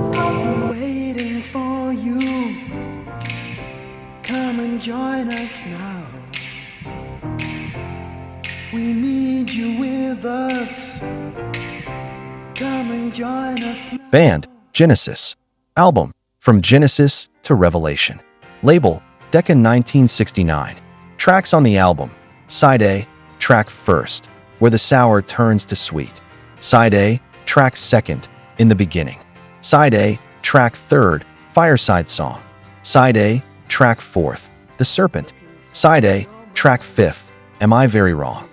We're waiting for you. Come and join us now. We need you with us. Come and join us now. Band, Genesis. Album, From Genesis to Revelation. Label, Decca 1969. Tracks on the album. Side A, track first, Where the Sour Turns to Sweet. Side A, track second, In the Beginning. Side A, track third, Fireside Song. Side A, track fourth, The Serpent. Side A, track fifth, Am I Very Wrong?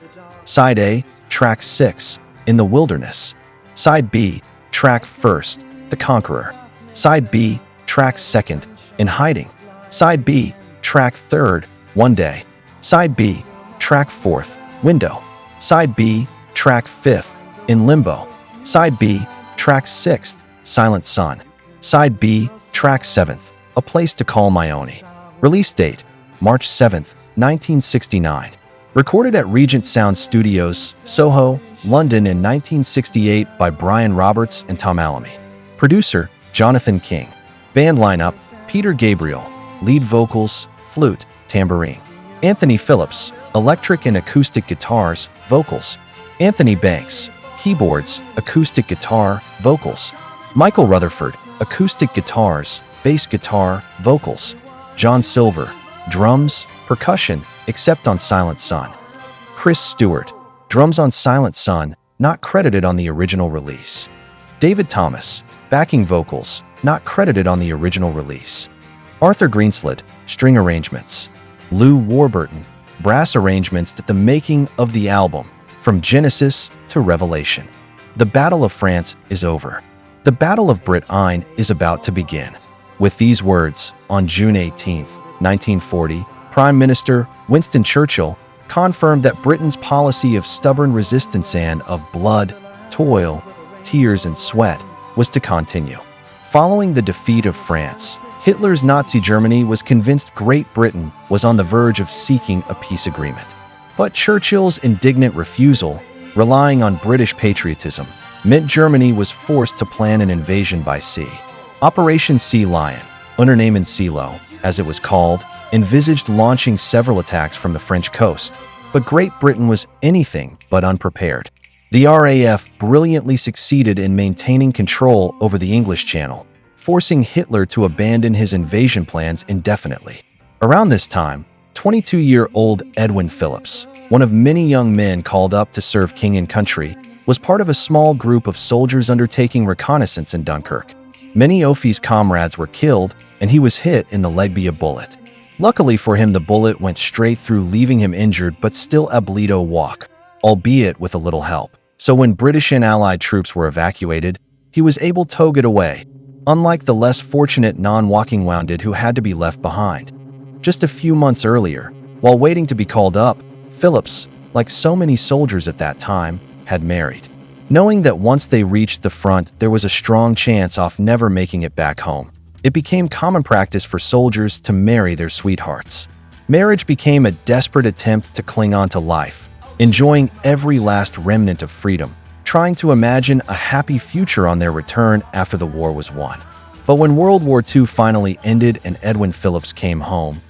Side A, track 6, In the Wilderness. Side B, track first, The Conqueror. Side B, track second, In Hiding. Side B, track third, One Day. Side B, track fourth, Window. Side B, track fifth, In Limbo. Side B, track sixth, Silent Sun. Side B, track seventh, A Place to Call My Own. Release date, March 7th, 1969. Recorded at Regent Sound Studios, Soho, London in 1968 by Brian Roberts and Tom Alamy. Producer, Jonathan King. Band lineup, Peter Gabriel, lead vocals, flute, tambourine. Anthony Phillips, electric and acoustic guitars, vocals. Anthony Banks, keyboards, acoustic guitar, vocals. Michael Rutherford, acoustic guitars, bass guitar, vocals. John Silver, drums, percussion, except on Silent Sun. Chris Stewart, drums on Silent Sun, not credited on the original release. David Thomas, backing vocals, not credited on the original release. Arthur Greenslade, string arrangements. Lou Warburton, brass arrangements at the making of the album, From Genesis to Revelation. The Battle of France is over. The Battle of Brit-Ain is about to begin. With these words, on June 18, 1940, Prime Minister Winston Churchill confirmed that Britain's policy of stubborn resistance and of blood, toil, tears, and sweat was to continue. Following the defeat of France, Hitler's Nazi Germany was convinced Great Britain was on the verge of seeking a peace agreement. But Churchill's indignant refusal, relying on British patriotism, meant Germany was forced to plan an invasion by sea. Operation Sea Lion, Unternehmen Seelow, as it was called, envisaged launching several attacks from the French coast, but Great Britain was anything but unprepared. The RAF brilliantly succeeded in maintaining control over the English Channel, forcing Hitler to abandon his invasion plans indefinitely. Around this time, 22-year-old Edwin Phillips, one of many young men called up to serve king and country, was part of a small group of soldiers undertaking reconnaissance in Dunkirk. Many of his comrades were killed, and he was hit in the leg by a bullet. Luckily for him, the bullet went straight through, leaving him injured but still able to walk, albeit with a little help. So when British and Allied troops were evacuated, he was able to get away, unlike the less fortunate non-walking wounded who had to be left behind. Just a few months earlier, while waiting to be called up, Phillips, like so many soldiers at that time, had married. Knowing that once they reached the front there was a strong chance of never making it back home, it became common practice for soldiers to marry their sweethearts. Marriage became a desperate attempt to cling on to life, enjoying every last remnant of freedom, trying to imagine a happy future on their return after the war was won. But when World War II finally ended and Edwin Phillips came home,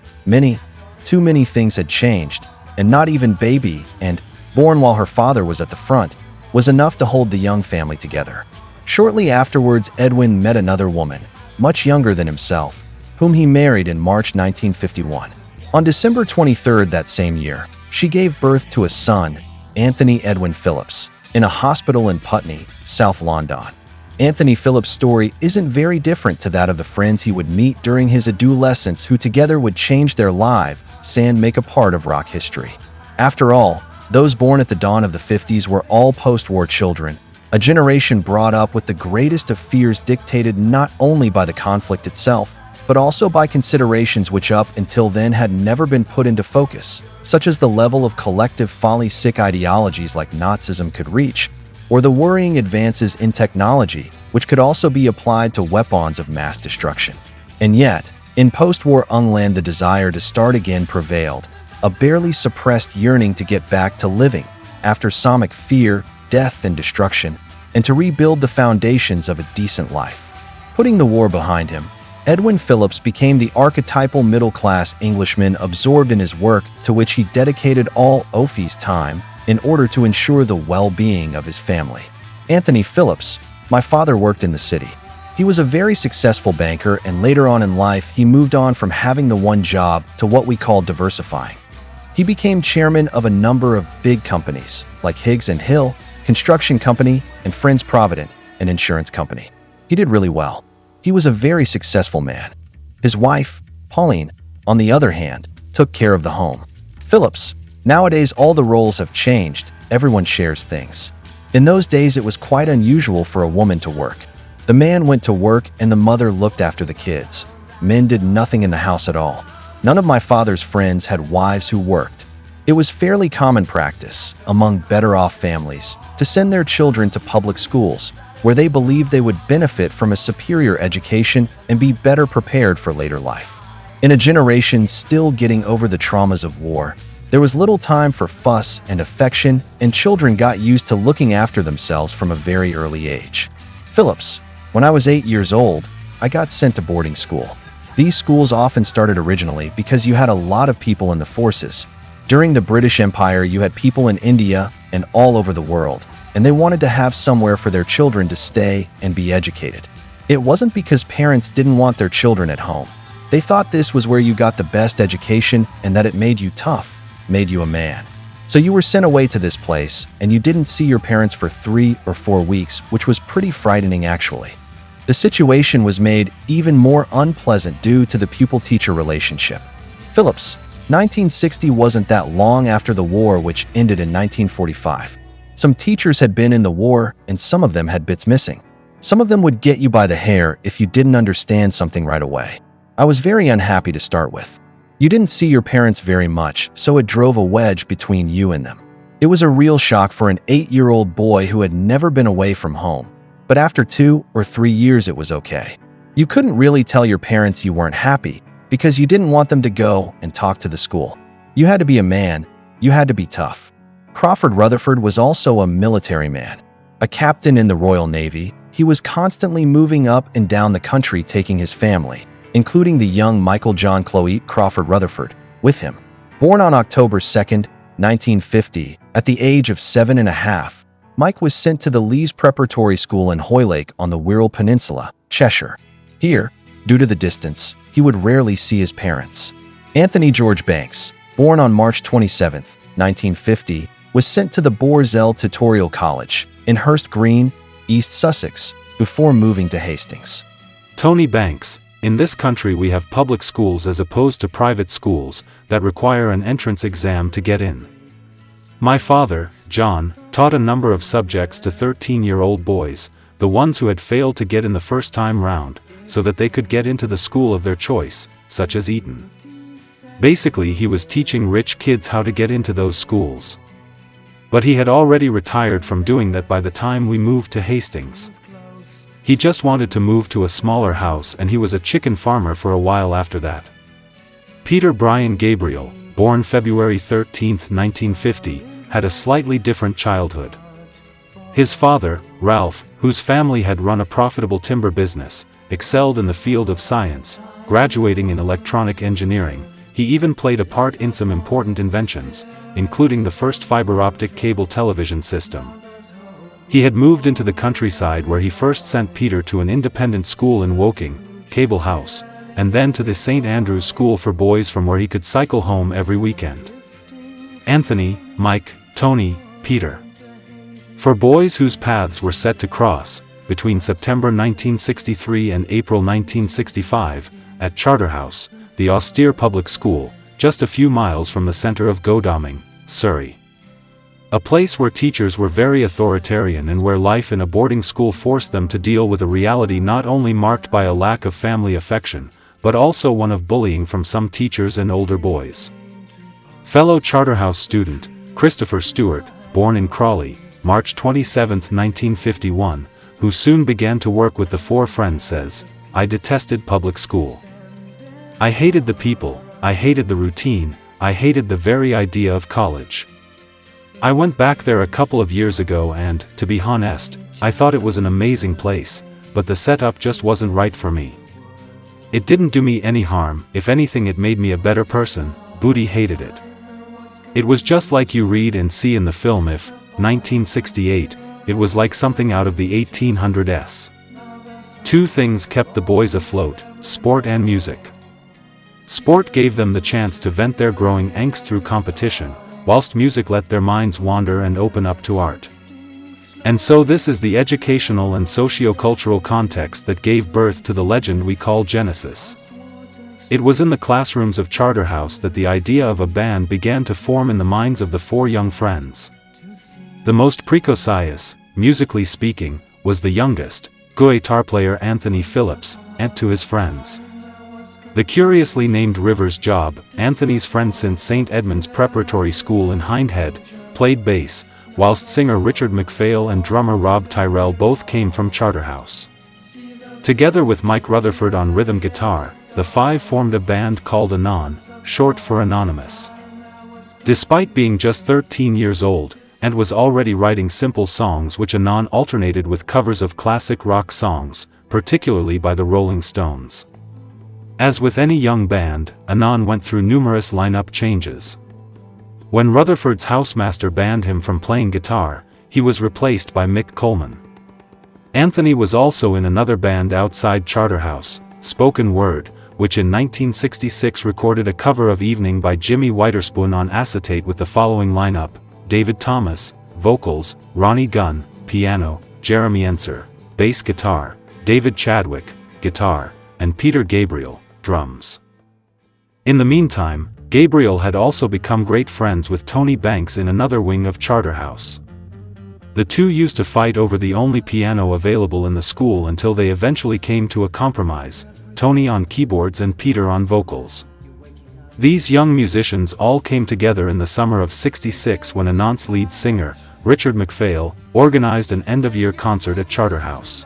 too many things had changed, and not even baby and, born while her father was at the front, was enough to hold the young family together. Shortly afterwards, Edwin met another woman, much younger than himself, whom he married in March 1951. On December 23rd that same year, she gave birth to a son, Anthony Edwin Phillips, in a hospital in Putney, South London. Anthony Phillips' story isn't very different to that of the friends he would meet during his adolescence who together would change their lives and make a part of rock history. After all, those born at the dawn of the 50s were all post-war children, a generation brought up with the greatest of fears dictated not only by the conflict itself, but also by considerations which up until then had never been put into focus, such as the level of collective folly-sick ideologies like Nazism could reach, or the worrying advances in technology, which could also be applied to weapons of mass destruction. And yet, in post-war England, the desire to start again prevailed, a barely suppressed yearning to get back to living after Somic fear, death, and destruction, and to rebuild the foundations of a decent life. Putting the war behind him, Edwin Phillips became the archetypal middle-class Englishman absorbed in his work, to which he dedicated all of his time in order to ensure the well-being of his family. Anthony Phillips, my father, worked in the city. He was a very successful banker, and later on in life he moved on from having the one job to what we call diversifying. He became chairman of a number of big companies like Higgs and Hill, construction company, and Friends Provident, an insurance company. He did really well. He was a very successful man. His wife, Pauline, on the other hand, took care of the home. Phillips, nowadays all the roles have changed, everyone shares things. In those days it was quite unusual for a woman to work. The man went to work and the mother looked after the kids. Men did nothing in the house at all. None of my father's friends had wives who worked. It was fairly common practice, among better-off families, to send their children to public schools, where they believed they would benefit from a superior education and be better prepared for later life. In a generation still getting over the traumas of war, there was little time for fuss and affection, and children got used to looking after themselves from a very early age. Phillips, when I was 8 years old, I got sent to boarding school. These schools often started originally because you had a lot of people in the forces. During the British Empire, you had people in India and all over the world, and they wanted to have somewhere for their children to stay and be educated. It wasn't because parents didn't want their children at home. They thought this was where you got the best education and that it made you tough, made you a man. So you were sent away to this place, and you didn't see your parents for 3 or 4 weeks, which was pretty frightening actually. The situation was made even more unpleasant due to the pupil-teacher relationship. Phillips, 1960 wasn't that long after the war, which ended in 1945. Some teachers had been in the war, and some of them had bits missing. Some of them would get you by the hair if you didn't understand something right away. I was very unhappy to start with. You didn't see your parents very much, so it drove a wedge between you and them. It was a real shock for an 8-year-old boy who had never been away from home. But after 2 or 3 years it was okay. You couldn't really tell your parents you weren't happy, because you didn't want them to go and talk to the school. You had to be a man, you had to be tough. Crawford Rutherford was also a military man. A captain in the Royal Navy, he was constantly moving up and down the country taking his family, including the young Michael John Cloete Crawford Rutherford, with him. Born on October 2, 1950, at the age of 7.5, Mike was sent to the Lees Preparatory School in Hoylake on the Wirral Peninsula, Cheshire. Here, due to the distance, he would rarely see his parents. Anthony George Banks, born on March 27, 1950, was sent to the Borzell Tutorial College in Hurst Green, East Sussex, before moving to Hastings. Tony Banks. In this country we have public schools as opposed to private schools that require an entrance exam to get in. My father, John, taught a number of subjects to 13-year-old boys, the ones who had failed to get in the first time round, so that they could get into the school of their choice, such as Eton. Basically he was teaching rich kids how to get into those schools. But he had already retired from doing that by the time we moved to Hastings. He just wanted to move to a smaller house, and he was a chicken farmer for a while after that. Peter Brian Gabriel, born February 13, 1950, had a slightly different childhood. His father, Ralph, whose family had run a profitable timber business, excelled in the field of science, graduating in electronic engineering. He even played a part in some important inventions, including the first fiber-optic cable television system. He had moved into the countryside, where he first sent Peter to an independent school in Woking, Cable House, and then to the St. Andrew's School for Boys, from where he could cycle home every weekend. Anthony, Mike, Tony, Peter. For boys whose paths were set to cross, between September 1963 and April 1965, at Charterhouse, the austere public school, just a few miles from the centre of Godalming, Surrey. A place where teachers were very authoritarian and where life in a boarding school forced them to deal with a reality not only marked by a lack of family affection, but also one of bullying from some teachers and older boys. Fellow Charterhouse student, Christopher Stewart, born in Crawley, March 27, 1951, who soon began to work with the four friends says, "I detested public school. I hated the people, I hated the routine, I hated the very idea of college. I went back there a couple of years ago and, to be honest, I thought it was an amazing place, but the setup just wasn't right for me. It didn't do me any harm, if anything it made me a better person." Booty hated it. It was just like you read and see in the film If, 1968, it was like something out of the 1800s. Two things kept the boys afloat, sport and music. Sport gave them the chance to vent their growing angst through competition, whilst music let their minds wander and open up to art. And so this is the educational and socio-cultural context that gave birth to the legend we call Genesis. It was in the classrooms of Charterhouse that the idea of a band began to form in the minds of the four young friends. The most precocious, musically speaking, was the youngest, guitar player Anthony Phillips, and to his friends. The curiously named Rivers Job, Anthony's friend since St. Edmund's Preparatory School in Hindhead, played bass, whilst singer Richard McPhail and drummer Rob Tyrrell both came from Charterhouse. Together with Mike Rutherford on rhythm guitar, the five formed a band called Anon, short for Anonymous. Despite being just 13 years old, and was already writing simple songs which Anon alternated with covers of classic rock songs, particularly by the Rolling Stones. As with any young band, Anon went through numerous lineup changes. When Rutherford's housemaster banned him from playing guitar, he was replaced by Mick Coleman. Anthony was also in another band outside Charterhouse, Spoken Word, which in 1966 recorded a cover of Evening by Jimmy Witherspoon on acetate with the following lineup: David Thomas, vocals, Ronnie Gunn, piano, Jeremy Enser, bass guitar, David Chadwick, guitar, and Peter Gabriel, drums. In the meantime, Gabriel had also become great friends with Tony Banks in another wing of Charterhouse. The two used to fight over the only piano available in the school until they eventually came to a compromise, Tony on keyboards and Peter on vocals. These young musicians all came together in the summer of '66 when Anon's lead singer, Richard McPhail, organized an end-of-year concert at Charterhouse.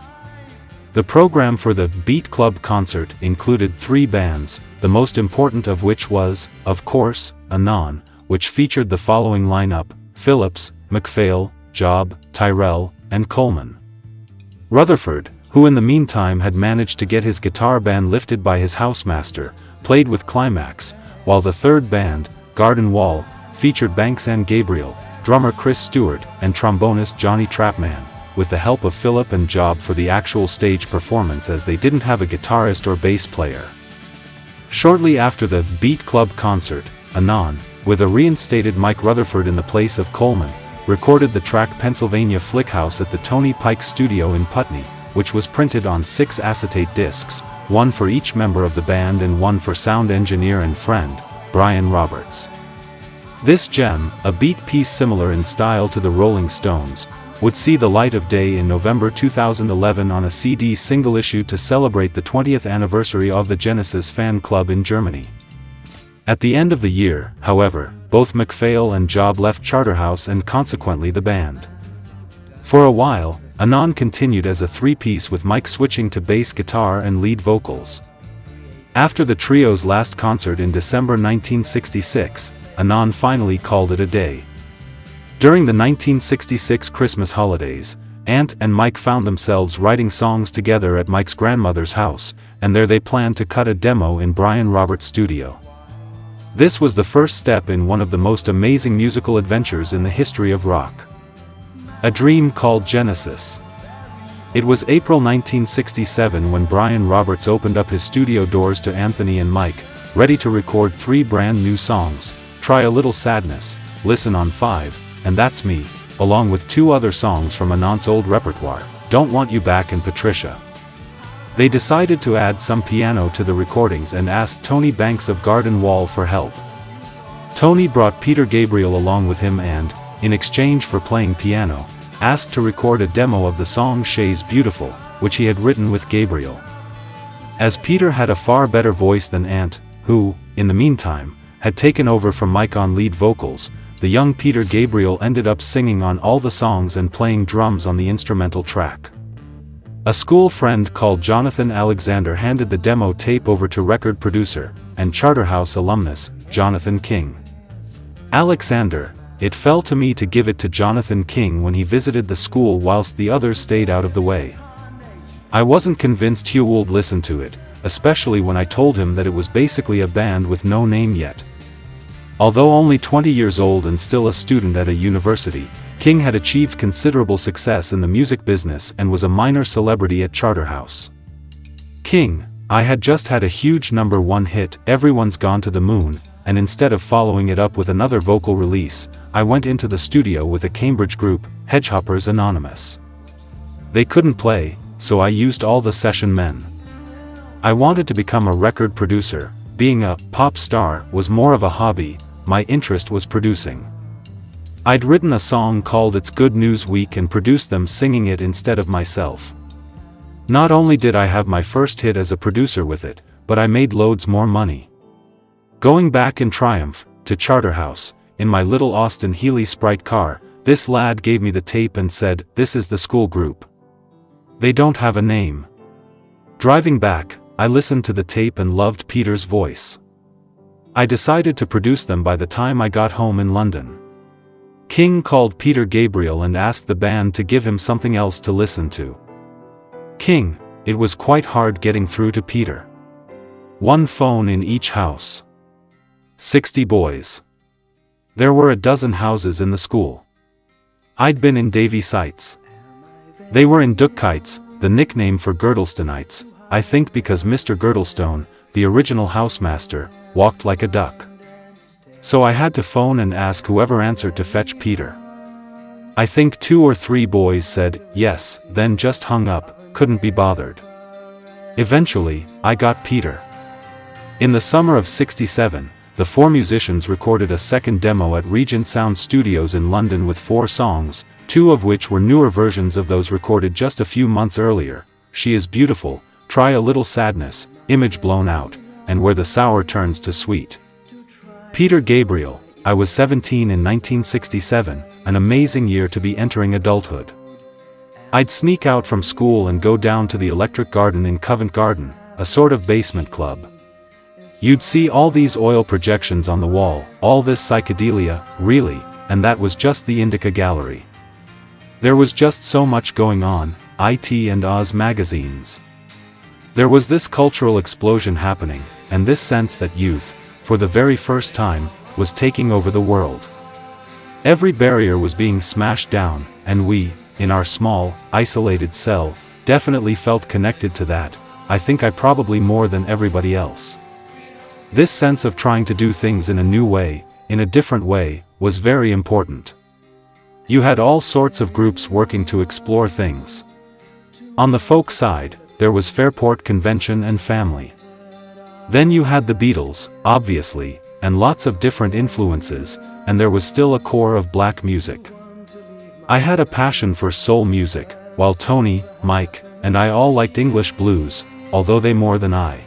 The program for the Beat Club concert included 3 bands, the most important of which was, of course, Anon, which featured the following lineup: Phillips, McPhail, Job, Tyrrell, and Coleman. Rutherford, who in the meantime had managed to get his guitar band lifted by his housemaster, played with Climax, while the third band, Garden Wall, featured Banks and Gabriel, drummer Chris Stewart, and trombonist Johnny Trapman, with the help of Philip and Job for the actual stage performance as they didn't have a guitarist or bass player. Shortly after the Beat Club concert, Anon, with a reinstated Mike Rutherford in the place of Coleman, recorded the track Pennsylvania Flick House at the Tony Pike Studio in Putney, which was printed on 6 acetate discs, 1 for each member of the band and 1 for sound engineer and friend, Brian Roberts. This gem, a beat piece similar in style to the Rolling Stones, would see the light of day in November 2011 on a CD single issue to celebrate the 20th anniversary of the Genesis fan club in Germany. At the end of the year, however, both McPhail and Job left Charterhouse and consequently the band. For a while, Anon continued as a 3-piece with Mike switching to bass guitar and lead vocals. After the trio's last concert in December 1966, Anon finally called it a day. During the 1966 Christmas holidays, Ant and Mike found themselves writing songs together at Mike's grandmother's house, and there they planned to cut a demo in Brian Roberts' studio. This was the first step in one of the most amazing musical adventures in the history of rock. A dream called Genesis. It was April 1967 when Brian Roberts opened up his studio doors to Anthony and Mike, ready to record 3 brand new songs: Try a Little Sadness, Listen on 5, and That's Me, along with 2 other songs from Anon's old repertoire, Don't Want You Back and Patricia. They decided to add some piano to the recordings and asked Tony Banks of Garden Wall for help. Tony brought Peter Gabriel along with him and, in exchange for playing piano, asked to record a demo of the song She's Beautiful, which he had written with Gabriel. As Peter had a far better voice than Ant, who, in the meantime, had taken over from Mike on lead vocals, the young Peter Gabriel ended up singing on all the songs and playing drums on the instrumental track. A school friend called Jonathan Alexander handed the demo tape over to record producer and Charterhouse alumnus, Jonathan King. Alexander, it fell to me to give it to Jonathan King when he visited the school whilst the others stayed out of the way. I wasn't convinced Hugh would listen to it, especially when I told him that it was basically a band with no name yet. Although only 20 years old and still a student at a university, King had achieved considerable success in the music business and was a minor celebrity at Charterhouse. King, I had just had a huge #1 hit, Everyone's Gone to the Moon, and instead of following it up with another vocal release, I went into the studio with a Cambridge group, Hedgehoppers Anonymous. They couldn't play, so I used all the session men. I wanted to become a record producer. Being a pop star was more of a hobby, my interest was producing. I'd written a song called It's Good News Week and produced them singing it instead of myself. Not only did I have my first hit as a producer with it, but I made loads more money. Going back in triumph to Charterhouse, in my little Austin Healey Sprite car, this lad gave me the tape and said, "This is the school group. They don't have a name." Driving back, I listened to the tape and loved Peter's voice. I decided to produce them by the time I got home in London. King called Peter Gabriel and asked the band to give him something else to listen to. King, it was quite hard getting through to Peter. One phone in each house. 60 boys. There were a dozen houses in the school. I'd been in Davy Sites. They were in Duckites, the nickname for Girdlestonites, I think because Mr. Girdlestone, the original housemaster, walked like a duck. So I had to phone and ask whoever answered to fetch Peter. I think 2 or 3 boys said, yes, then just hung up, couldn't be bothered. Eventually, I got Peter. In the summer of '67, the 4 musicians recorded a second demo at Regent Sound Studios in London with 4 songs, 2 of which were newer versions of those recorded just a few months earlier, She Is Beautiful, Try a Little Sadness, Image Blown Out, and Where the Sour Turns to Sweet. Peter Gabriel, I was 17 in 1967, an amazing year to be entering adulthood. I'd sneak out from school and go down to the Electric Garden in Covent Garden, a sort of basement club. You'd see all these oil projections on the wall, all this psychedelia, really, and that was just the Indica Gallery. There was just so much going on, IT and Oz magazines. There was this cultural explosion happening, and this sense that youth, for the very first time, was taking over the world. Every barrier was being smashed down, and we, in our small, isolated cell, definitely felt connected to that, I think I probably more than everybody else. This sense of trying to do things in a new way, in a different way, was very important. You had all sorts of groups working to explore things. On the folk side, there was Fairport Convention and Family. Then you had the Beatles, obviously, and lots of different influences, and there was still a core of black music. I had a passion for soul music, while Tony, Mike, and I all liked English blues, although they more than I.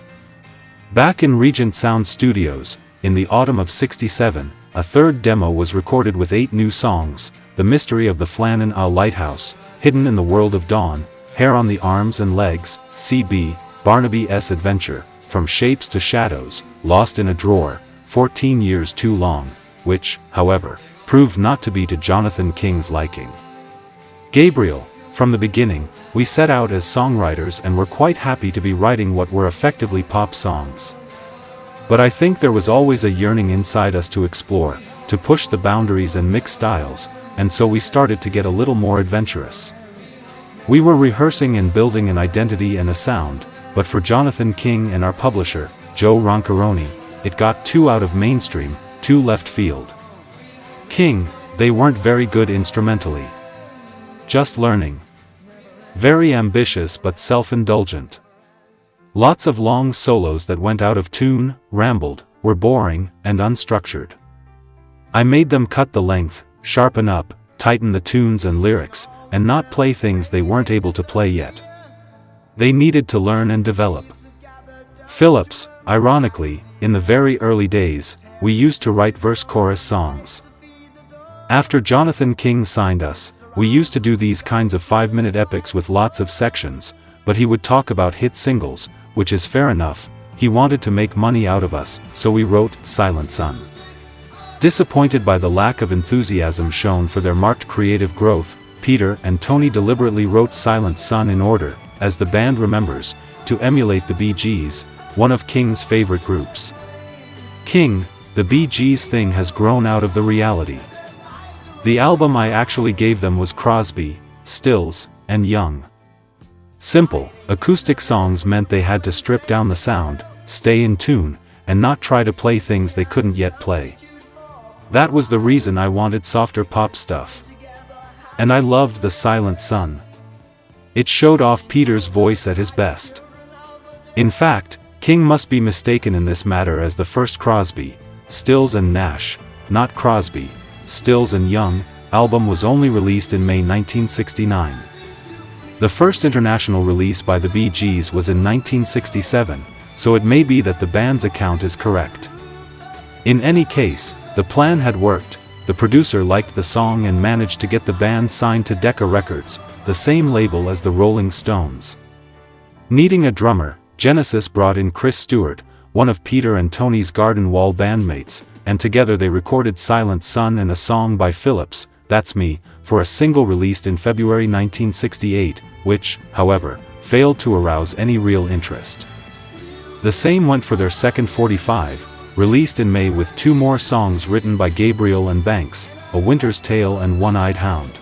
Back in Regent Sound Studios, in the autumn of '67, a third demo was recorded with 8 new songs, The Mystery of the Flannan Lighthouse, Hidden in the World of Dawn, Hair on the Arms and Legs, CB, Barnaby's Adventure, From Shapes to Shadows, Lost in a Drawer, 14 Years Too Long, which, however, proved not to be to Jonathan King's liking. Gabriel, from the beginning, we set out as songwriters and were quite happy to be writing what were effectively pop songs. But I think there was always a yearning inside us to explore, to push the boundaries and mix styles, and so we started to get a little more adventurous. We were rehearsing and building an identity and a sound, but for Jonathan King and our publisher, Joe Roncaroni, it got too out of mainstream, too left field. King, they weren't very good instrumentally. Just learning. Very ambitious but self-indulgent. Lots of long solos that went out of tune, rambled, were boring, and unstructured. I made them cut the length, sharpen up, tighten the tunes and lyrics, and not play things they weren't able to play yet. They needed to learn and develop. Phillips, ironically, in the very early days, we used to write verse-chorus songs. After Jonathan King signed us, we used to do these kinds of 5-minute epics with lots of sections, but he would talk about hit singles, which is fair enough. He wanted to make money out of us, so we wrote Silent Sun. Disappointed by the lack of enthusiasm shown for their marked creative growth, Peter and Tony deliberately wrote Silent Sun in order, as the band remembers, to emulate the Bee Gees, one of King's favorite groups. King, the Bee Gees thing has grown out of the reality. The album I actually gave them was Crosby, Stills, and Young. Simple, acoustic songs meant they had to strip down the sound, stay in tune, and not try to play things they couldn't yet play. That was the reason I wanted softer pop stuff. And I loved the Silent Sun. It showed off Peter's voice at his best. In fact, King must be mistaken in this matter, as the first Crosby, Stills and Nash, not Crosby, Stills and Young, album was only released in May 1969. The first international release by the Bee Gees was in 1967, so it may be that the band's account is correct. In any case, the plan had worked. The producer liked the song and managed to get the band signed to Decca Records, the same label as the Rolling Stones. Needing a drummer, Genesis brought in Chris Stewart, one of Peter and Tony's Garden Wall bandmates, and together they recorded Silent Sun and a song by Phillips, That's Me, for a single released in February 1968, which, however, failed to arouse any real interest. The same went for their second 45, released in May with 2 more songs written by Gabriel and Banks, A Winter's Tale and One-Eyed Hound.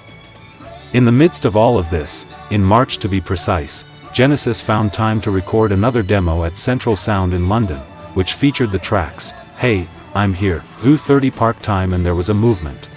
In the midst of all of this, in March to be precise, Genesis found time to record another demo at Central Sound in London, which featured the tracks, Hey, I'm Here, Ooh 30 Park Time, and There Was a Movement.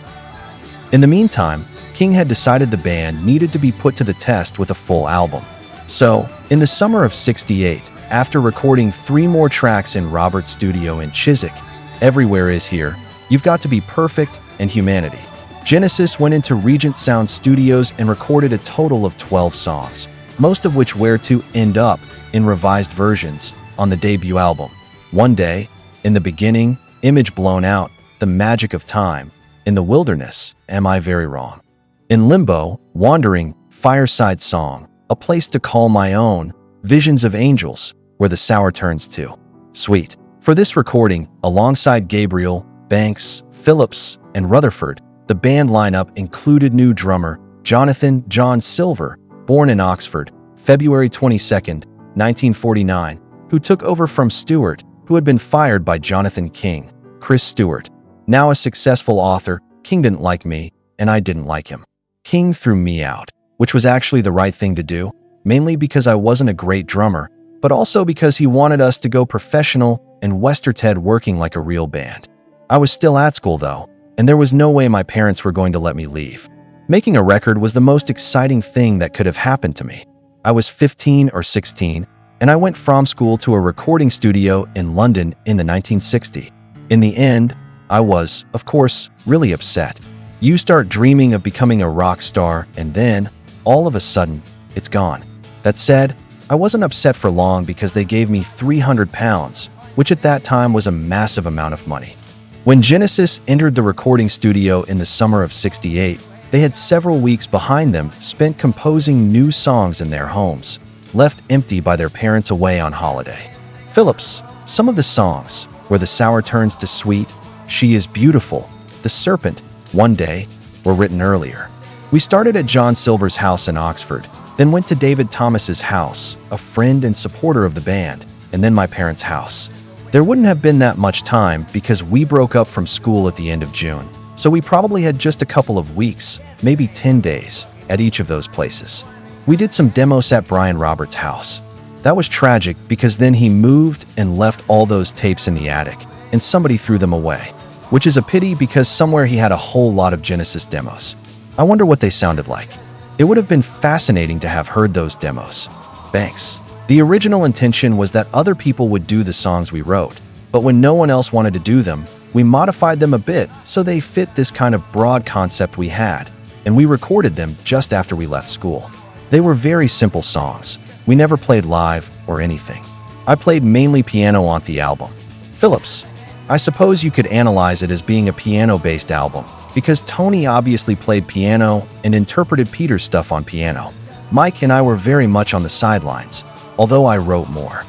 In the meantime, King had decided the band needed to be put to the test with a full album. So, in the summer of '68, after recording 3 more tracks in Robert's studio in Chiswick, Everywhere Is Here, You've Got to Be Perfect, and Humanity, Genesis went into Regent Sound Studios and recorded a total of 12 songs, most of which were to end up in revised versions on the debut album. One Day, In the Beginning, Image Blown Out, The Magic of Time, In the Wilderness, Am I Very Wrong? In Limbo, Wandering, Fireside Song, A Place to Call My Own, Visions of Angels, Where the Sour Turns to Sweet. For this recording, alongside Gabriel, Banks, Phillips, and Rutherford, the band lineup included new drummer Jonathan John Silver, born in Oxford, February 22, 1949, who took over from Stewart, who had been fired by Jonathan King. Chris Stewart, now a successful author. King didn't like me, and I didn't like him. King threw me out, which was actually the right thing to do, mainly because I wasn't a great drummer, but also because he wanted us to go professional and Westerted working like a real band. I was still at school though, and there was no way my parents were going to let me leave. Making a record was the most exciting thing that could have happened to me. I was 15 or 16, and I went from school to a recording studio in London in the 1960s. In the end, I was, of course, really upset. You start dreaming of becoming a rock star, and then, all of a sudden, it's gone. That said, I wasn't upset for long because they gave me £300, which at that time was a massive amount of money. When Genesis entered the recording studio in the summer of '68, they had several weeks behind them spent composing new songs in their homes, left empty by their parents away on holiday. Phillips, some of the songs, Where the Sour Turns to Sweet, She Is Beautiful, The Serpent, One Day, were written earlier. We started at John Silver's house in Oxford, then went to David Thomas's house, a friend and supporter of the band, and then my parents' house. There wouldn't have been that much time because we broke up from school at the end of June, so we probably had just a couple of weeks, maybe 10 days, at each of those places. We did some demos at Brian Roberts' house. That was tragic because then he moved and left all those tapes in the attic, and somebody threw them away, which is a pity because somewhere he had a whole lot of Genesis demos. I wonder what they sounded like. It would have been fascinating to have heard those demos. Banks. The original intention was that other people would do the songs we wrote, but when no one else wanted to do them, We modified them a bit so they fit this kind of broad concept we had, and we recorded them just after we left school. They were very simple songs. We never played live or anything. I played mainly piano on the album. Phillips, I suppose you could analyze it as being a piano-based album, because Tony obviously played piano and interpreted Peter's stuff on piano. Mike and I were very much on the sidelines, although I wrote more.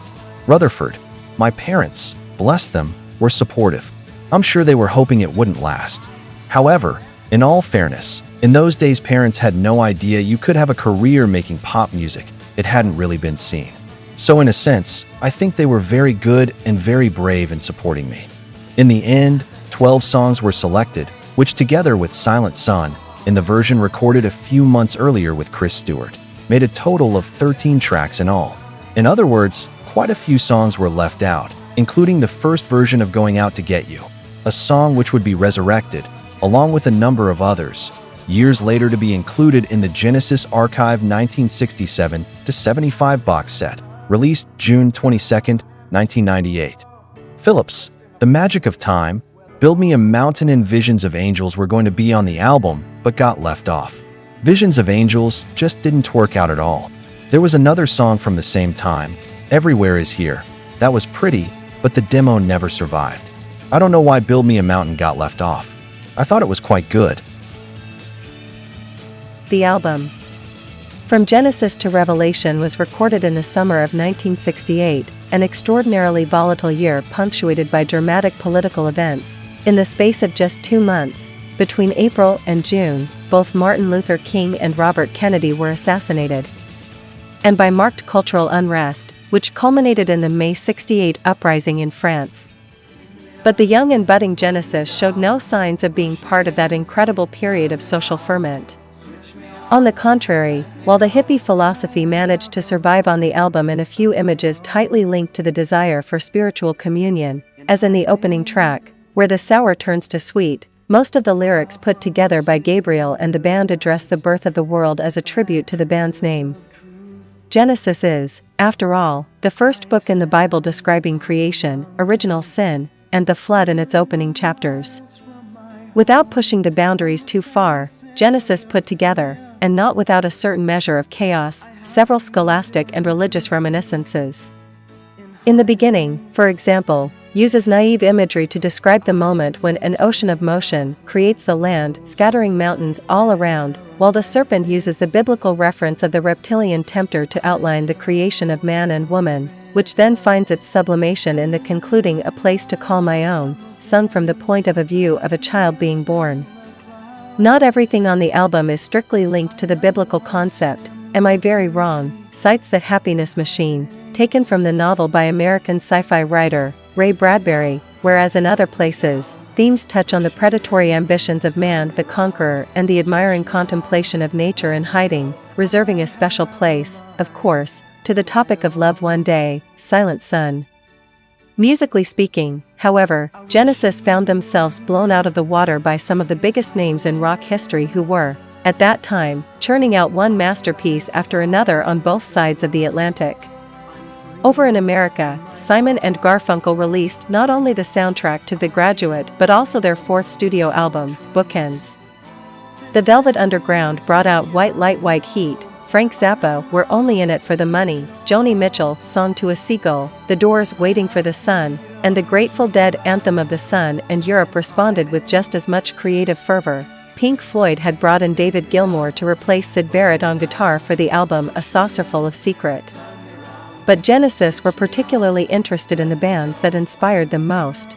Rutherford, my parents, bless them, were supportive. I'm sure they were hoping it wouldn't last. However, in all fairness, in those days parents had no idea you could have a career making pop music. It hadn't really been seen. So in a sense, I think they were very good and very brave in supporting me. In the end, 12 songs were selected, which together with Silent Sun, in the version recorded a few months earlier with Chris Stewart, made a total of 13 tracks in all. In other words, quite a few songs were left out, including the first version of Going Out to Get You, a song which would be resurrected, along with a number of others, years later to be included in the Genesis Archive 1967-75 box set, released June 22, 1998. Phillips, The Magic of Time, Build Me a Mountain and Visions of Angels were going to be on the album, but got left off. Visions of Angels just didn't work out at all. There was another song from the same time, Everywhere Is Here, that was pretty, but the demo never survived. I don't know why Build Me a Mountain got left off. I thought it was quite good. The album From Genesis to Revelation was recorded in the summer of 1968, an extraordinarily volatile year punctuated by dramatic political events. In the space of just 2 months, between April and June, both Martin Luther King and Robert Kennedy were assassinated. And by marked cultural unrest, which culminated in the May '68 uprising in France. But the young and budding Genesis showed no signs of being part of that incredible period of social ferment. On the contrary, while the hippie philosophy managed to survive on the album in a few images tightly linked to the desire for spiritual communion, as in the opening track, where the sour turns to sweet, most of the lyrics put together by Gabriel and the band address the birth of the world as a tribute to the band's name. Genesis is, after all, the first book in the Bible describing creation, original sin, and the flood in its opening chapters. Without pushing the boundaries too far, Genesis put together, and not without a certain measure of chaos, several scholastic and religious reminiscences. In the beginning, for example, uses naive imagery to describe the moment when an ocean of motion creates the land, scattering mountains all around, while the serpent uses the biblical reference of the reptilian tempter to outline the creation of man and woman, which then finds its sublimation in the concluding "a place to call my own," sung from the point of view of a child being born. Not everything on the album is strictly linked to the biblical concept. Am I Very Wrong? Cites That Happiness Machine, taken from the novel by American sci-fi writer Ray Bradbury, whereas in other places, themes touch on the predatory ambitions of man the conqueror and the admiring contemplation of nature in hiding, reserving a special place, of course, to the topic of love one day, Silent Sun. Musically speaking, however, Genesis found themselves blown out of the water by some of the biggest names in rock history who were, at that time, churning out one masterpiece after another on both sides of the Atlantic. Over in America, Simon and Garfunkel released not only the soundtrack to The Graduate but also their fourth studio album, Bookends. The Velvet Underground brought out White Light White Heat, Frank Zappa We're Only in It for the Money, Joni Mitchell Song to a Seagull, The Doors Waiting for the Sun, and the Grateful Dead Anthem of the Sun, and Europe responded with just as much creative fervor. Pink Floyd had brought in David Gilmour to replace Syd Barrett on guitar for the album A Saucerful of Secret. But Genesis were particularly interested in the bands that inspired them most.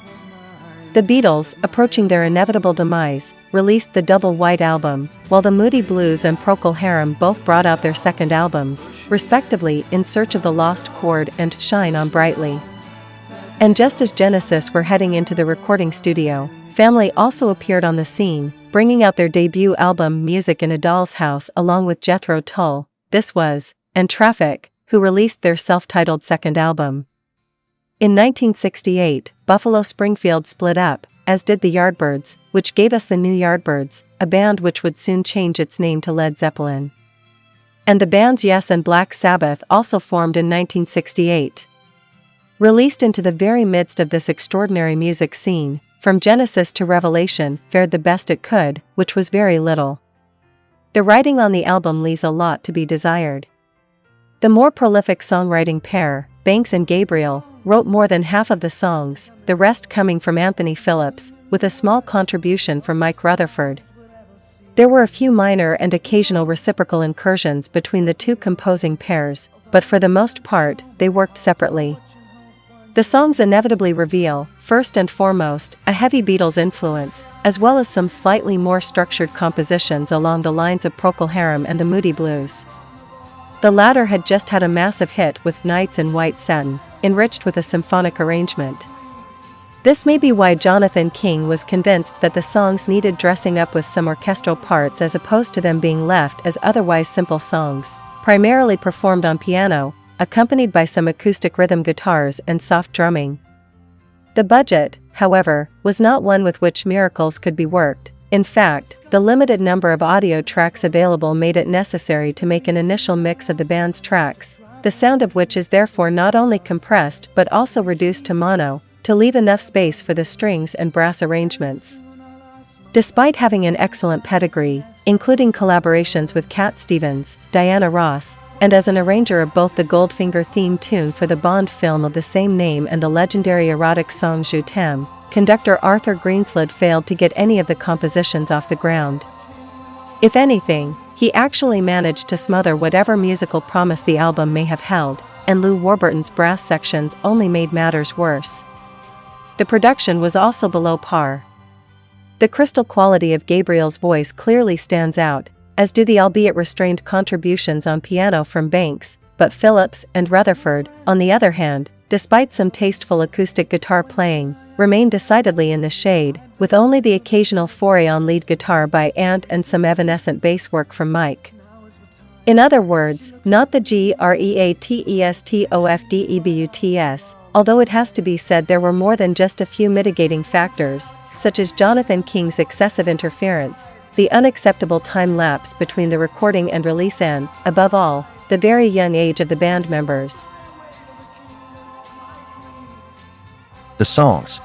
The Beatles, approaching their inevitable demise, released the Double White Album, while the Moody Blues and Procol Harum both brought out their second albums, respectively In Search of the Lost Chord and Shine On Brightly. And just as Genesis were heading into the recording studio, Family also appeared on the scene, bringing out their debut album Music in a Doll's House along with Jethro Tull, This Was, and Traffic, who released their self-titled second album. In 1968, Buffalo Springfield split up, as did the Yardbirds, which gave us the New Yardbirds, a band which would soon change its name to Led Zeppelin. And the bands Yes and Black Sabbath also formed in 1968. Released into the very midst of this extraordinary music scene, From Genesis to Revelation fared the best it could, which was very little. The writing on the album leaves a lot to be desired. The more prolific songwriting pair, Banks and Gabriel, wrote more than half of the songs, the rest coming from Anthony Phillips, with a small contribution from Mike Rutherford. There were a few minor and occasional reciprocal incursions between the two composing pairs, but for the most part, they worked separately. The songs inevitably reveal, first and foremost, a heavy Beatles influence, as well as some slightly more structured compositions along the lines of Procol Harum and the Moody Blues. The latter had just had a massive hit with Nights in White Satin, enriched with a symphonic arrangement. This may be why Jonathan King was convinced that the songs needed dressing up with some orchestral parts as opposed to them being left as otherwise simple songs, primarily performed on piano, accompanied by some acoustic rhythm guitars and soft drumming. The budget, however, was not one with which miracles could be worked. In fact, the limited number of audio tracks available made it necessary to make an initial mix of the band's tracks, the sound of which is therefore not only compressed but also reduced to mono, to leave enough space for the strings and brass arrangements. Despite having an excellent pedigree, including collaborations with Cat Stevens, Diana Ross, and as an arranger of both the Goldfinger theme tune for the Bond film of the same name and the legendary erotic song Je t'aime, conductor Arthur Greenslade failed to get any of the compositions off the ground. If anything, he actually managed to smother whatever musical promise the album may have held, and Lou Warburton's brass sections only made matters worse. The production was also below par. The crystal quality of Gabriel's voice clearly stands out, as do the albeit restrained contributions on piano from Banks, but Phillips and Rutherford, on the other hand, despite some tasteful acoustic guitar playing, remain decidedly in the shade, with only the occasional foray on lead guitar by Ant and some evanescent bass work from Mike. In other words, not the GREATESTOFDEBUTS, although it has to be said there were more than just a few mitigating factors, such as Jonathan King's excessive interference, the unacceptable time lapse between the recording and release and, above all, the very young age of the band members. The songs.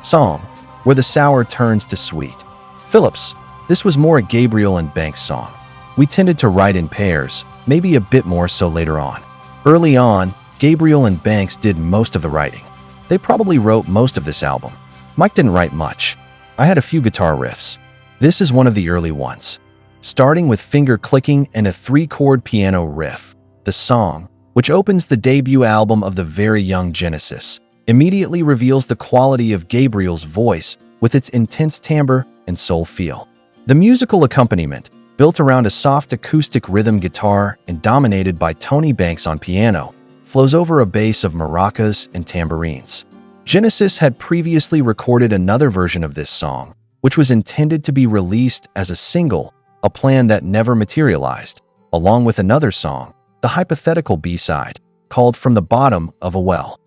Song, where the sour turns to sweet. Phillips, this was more a Gabriel and Banks song. We tended to write in pairs, maybe a bit more so later on. Early on, Gabriel and Banks did most of the writing. They probably wrote most of this album. Mike didn't write much. I had a few guitar riffs. This is one of the early ones. Starting with finger clicking and a 3-chord piano riff, the song, which opens the debut album of the very young Genesis, immediately reveals the quality of Gabriel's voice with its intense timbre and soul feel. The musical accompaniment, built around a soft acoustic rhythm guitar and dominated by Tony Banks on piano, flows over a bass of maracas and tambourines. Genesis had previously recorded another version of this song, which was intended to be released as a single, a plan that never materialized, along with another song, the hypothetical B-side, called From the Bottom of a Well.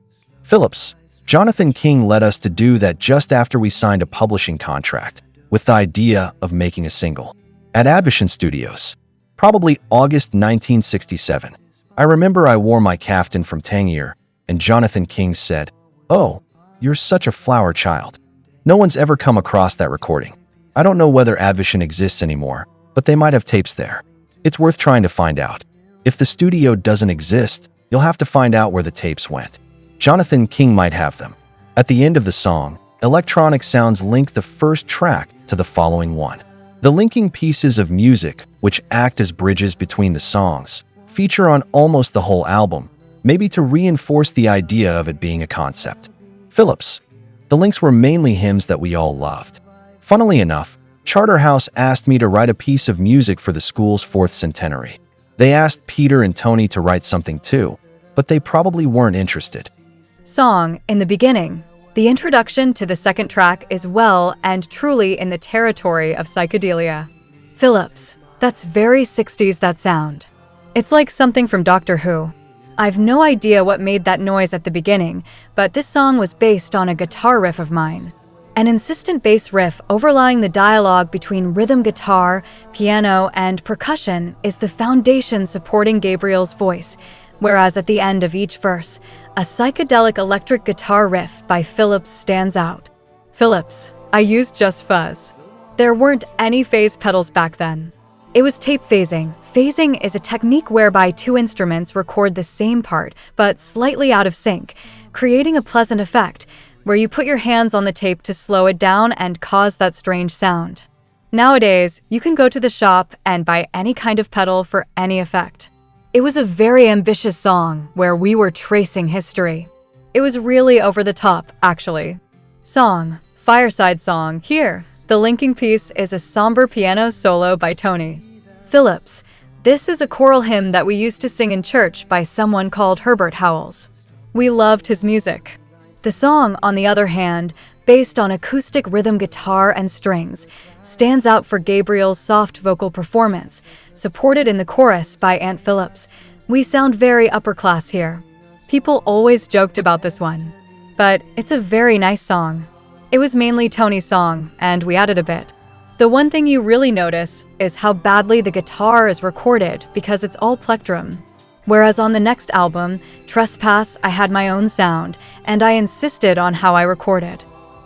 Phillips, Jonathan King led us to do that just after we signed a publishing contract, with the idea of making a single. At Advision Studios, probably August 1967, I remember I wore my caftan from Tangier, and Jonathan King said, "Oh, you're such a flower child." No one's ever come across that recording. I don't know whether Advision exists anymore, but they might have tapes there. It's worth trying to find out. If the studio doesn't exist, you'll have to find out where the tapes went. Jonathan King might have them. At the end of the song, electronic sounds link the first track to the following one. The linking pieces of music, which act as bridges between the songs, feature on almost the whole album, maybe to reinforce the idea of it being a concept. Phillips. The links were mainly hymns that we all loved. Funnily enough, Charterhouse asked me to write a piece of music for the school's 4th centenary. They asked Peter and Tony to write something too, but they probably weren't interested. Song, in the beginning. The introduction to the second track is well and truly in the territory of psychedelia. Phillips. That's very 60s, that sound. It's like something from Doctor Who. I've no idea what made that noise at the beginning, but this song was based on a guitar riff of mine. An insistent bass riff overlying the dialogue between rhythm guitar, piano, and percussion is the foundation supporting Gabriel's voice, whereas at the end of each verse, a psychedelic electric guitar riff by Phillips stands out. Philips. I used just fuzz. There weren't any phase pedals back then. It was tape phasing. Phasing is a technique whereby two instruments record the same part, but slightly out of sync, creating a pleasant effect, where you put your hands on the tape to slow it down and cause that strange sound. Nowadays, you can go to the shop and buy any kind of pedal for any effect. It was a very ambitious song where we were tracing history. It was really over the top, actually. Song, Fireside Song. Here, the linking piece is a somber piano solo by Tony Phillips. This is a choral hymn that we used to sing in church by someone called Herbert Howells. We loved his music. The song, on the other hand, based on acoustic rhythm guitar and strings, stands out for Gabriel's soft vocal performance, supported in the chorus by Aunt Phillips. We sound very upper class here. People always joked about this one. But it's a very nice song. It was mainly Tony's song, and we added a bit. The one thing you really notice is how badly the guitar is recorded because it's all plectrum. Whereas on the next album, Trespass, I had my own sound, and I insisted on how I recorded.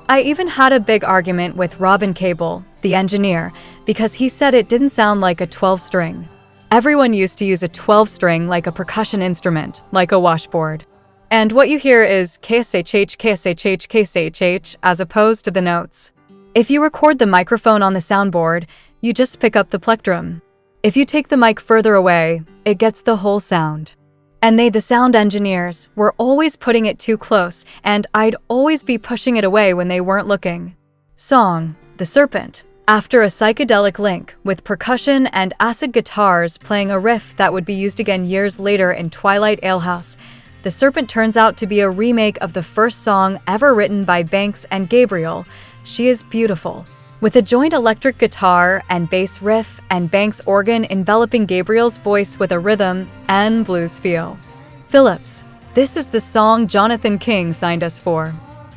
I even had a big argument with Robin Cable, the engineer, because he said it didn't sound like a 12-string. Everyone used to use a 12-string like a percussion instrument, like a washboard. And what you hear is KSHH, KSHH, KSHH, as opposed to the notes. If you record the microphone on the soundboard, you just pick up the plectrum. If you take the mic further away, it gets the whole sound. And they, the sound engineers, were always putting it too close, and I'd always be pushing it away when they weren't looking. Song, The Serpent. After a psychedelic link with percussion and acid guitars playing a riff that would be used again years later in Twilight Alehouse, The Serpent turns out to be a remake of the first song ever written by Banks and Gabriel, She Is Beautiful, with a joint electric guitar and bass riff and Banks' organ enveloping Gabriel's voice with a rhythm and blues feel. Phillips. This is the song Jonathan King signed us for.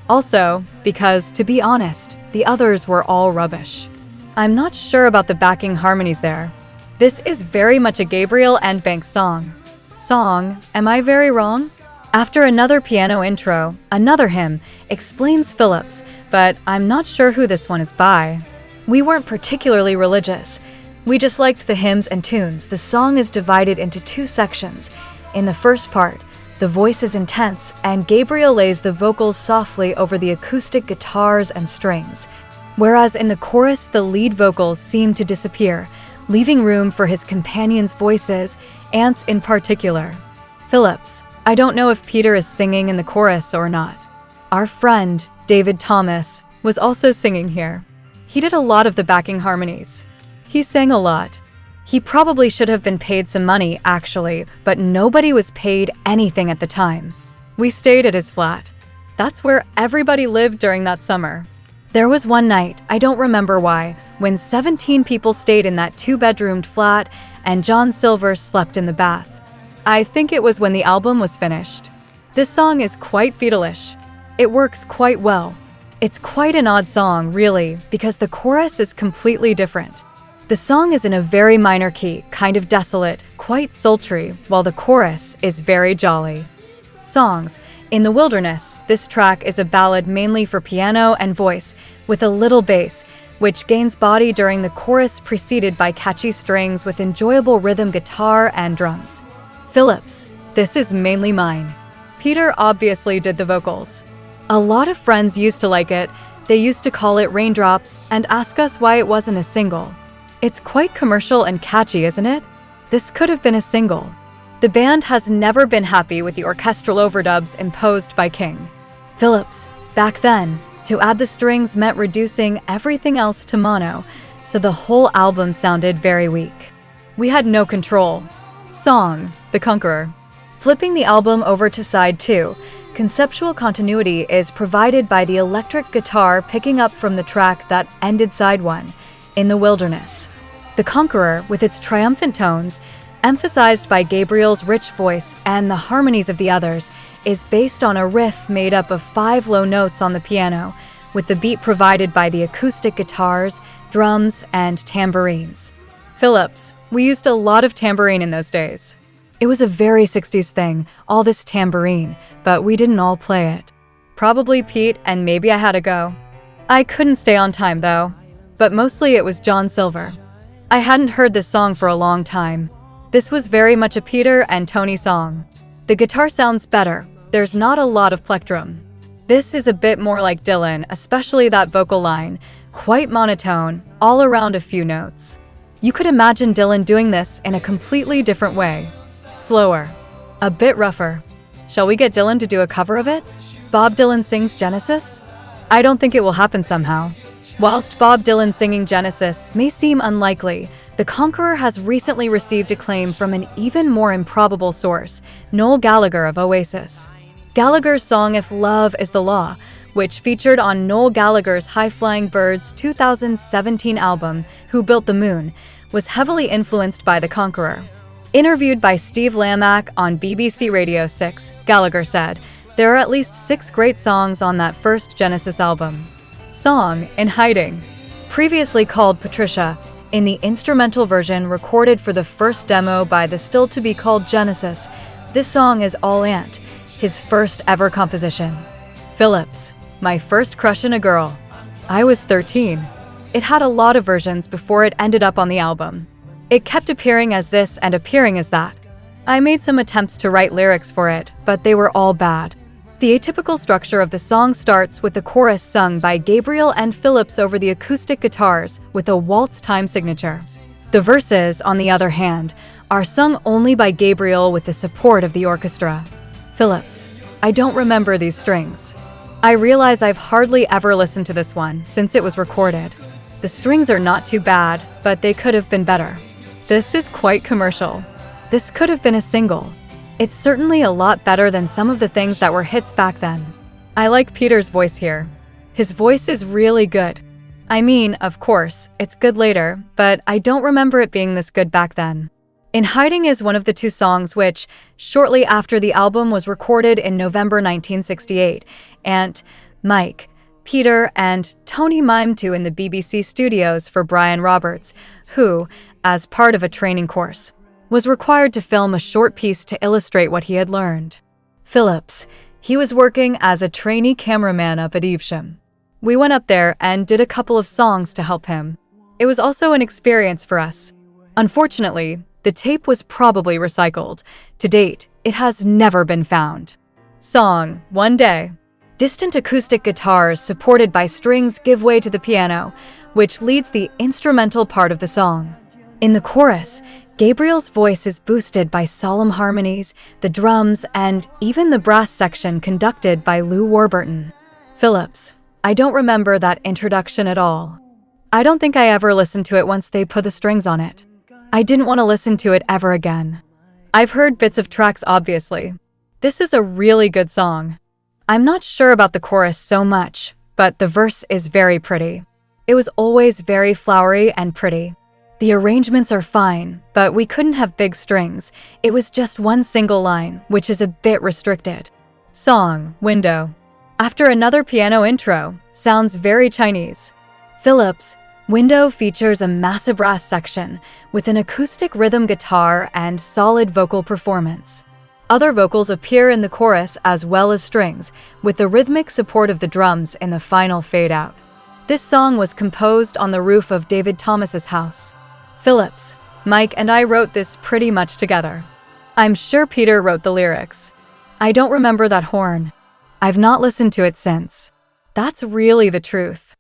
Also, because, to be honest, the others were all rubbish. I'm not sure about the backing harmonies there. This is very much a Gabriel and Banks song. Am I very wrong? After another piano intro, another hymn, explains Phillips, but I'm not sure who this one is by. We weren't particularly religious. We just liked the hymns and tunes. The song is divided into two sections. In the first part, the voice is intense, and Gabriel lays the vocals softly over the acoustic guitars and strings. Whereas in the chorus, the lead vocals seem to disappear, leaving room for his companions' voices, Aunt's in particular. Phillips. I don't know if Peter is singing in the chorus or not. Our friend, David Thomas, was also singing here. He did a lot of the backing harmonies. He sang a lot. He probably should have been paid some money, actually, but nobody was paid anything at the time. We stayed at his flat. That's where everybody lived during that summer. There was one night, I don't remember why, when 17 people stayed in that two-bedroomed flat and John Silver slept in the bath. I think it was when the album was finished. This song is quite Beatles-ish. It works quite well. It's quite an odd song, really, because the chorus is completely different. The song is in a very minor key, kind of desolate, quite sultry, while the chorus is very jolly. Songs. In the Wilderness, this track is a ballad mainly for piano and voice, with a little bass, which gains body during the chorus preceded by catchy strings with enjoyable rhythm guitar and drums. Phillips. This is mainly mine. Peter obviously did the vocals. A lot of friends used to like it. They used to call it Raindrops and ask us why it wasn't a single. It's quite commercial and catchy, isn't it? This could have been a single. The band has never been happy with the orchestral overdubs imposed by King. Phillips. Back then, to add the strings meant reducing everything else to mono, so the whole album sounded very weak. We had no control. Song, The Conqueror. Flipping the album over to side 2, conceptual continuity is provided by the electric guitar picking up from the track that ended side 1, In the Wilderness. The Conqueror, with its triumphant tones, emphasized by Gabriel's rich voice and the harmonies of the others, is based on a riff made up of 5 low notes on the piano, with the beat provided by the acoustic guitars, drums, and tambourines. Phillips. We used a lot of tambourine in those days. It was a very 60s thing, all this tambourine, but we didn't all play it. Probably Pete, and maybe I had a go. I couldn't stay on time though, but mostly it was John Silver. I hadn't heard this song for a long time. This was very much a Peter and Tony song. The guitar sounds better, there's not a lot of plectrum. This is a bit more like Dylan, especially that vocal line, quite monotone, all around a few notes. You could imagine Dylan doing this in a completely different way. Slower, a bit rougher. Shall we get Dylan to do a cover of it? Bob Dylan sings Genesis? I don't think it will happen somehow. Whilst Bob Dylan singing Genesis may seem unlikely, The Conqueror has recently received acclaim from an even more improbable source, Noel Gallagher of Oasis. Gallagher's song If Love Is the Law, which featured on Noel Gallagher's High Flying Birds 2017 album, Who Built the Moon, was heavily influenced by The Conqueror. Interviewed by Steve Lamacq on BBC Radio 6, Gallagher said, "There are at least 6 great songs on that first Genesis album." Song, In Hiding. Previously called Patricia, in the instrumental version recorded for the first demo by the still-to-be-called Genesis, this song is all Ant, his first ever composition. Phillips, My First Crush in a Girl. I was 13. It had a lot of versions before it ended up on the album. It kept appearing as this and appearing as that. I made some attempts to write lyrics for it, but they were all bad. The atypical structure of the song starts with the chorus sung by Gabriel and Phillips over the acoustic guitars with a waltz time signature. The verses, on the other hand, are sung only by Gabriel with the support of the orchestra. Phillips, I don't remember these strings. I realize I've hardly ever listened to this one since it was recorded. The strings are not too bad, but they could have been better. This is quite commercial. This could have been a single. It's certainly a lot better than some of the things that were hits back then. I like Peter's voice here. His voice is really good. I mean, of course, it's good later, but I don't remember it being this good back then. In Hiding is one of the 2 songs which, shortly after the album was recorded in November 1968, and Mike, Peter, and Tony mimed to in the BBC studios for Brian Roberts, who, as part of a training course, was required to film a short piece to illustrate what he had learned. Phillips, he was working as a trainee cameraman up at Evesham. We went up there and did a couple of songs to help him. It was also an experience for us. Unfortunately, the tape was probably recycled. To date, it has never been found. Song, One Day. Distant acoustic guitars supported by strings give way to the piano, which leads the instrumental part of the song. In the chorus, Gabriel's voice is boosted by solemn harmonies, the drums, and even the brass section conducted by Lou Warburton. Phillips, I don't remember that introduction at all. I don't think I ever listened to it once they put the strings on it. I didn't want to listen to it ever again. I've heard bits of tracks, obviously. This is a really good song. I'm not sure about the chorus so much, but the verse is very pretty. It was always very flowery and pretty. The arrangements are fine, but we couldn't have big strings. It was just one single line, which is a bit restricted. Song, Window. After another piano intro, sounds very Chinese. Phillips, Window features a massive brass section with an acoustic rhythm guitar and solid vocal performance. Other vocals appear in the chorus as well as strings, with the rhythmic support of the drums in the final fade-out. This song was composed on the roof of David Thomas's house. Phillips, Mike and I wrote this pretty much together. I'm sure Peter wrote the lyrics. I don't remember that horn. I've not listened to it since. That's really the truth.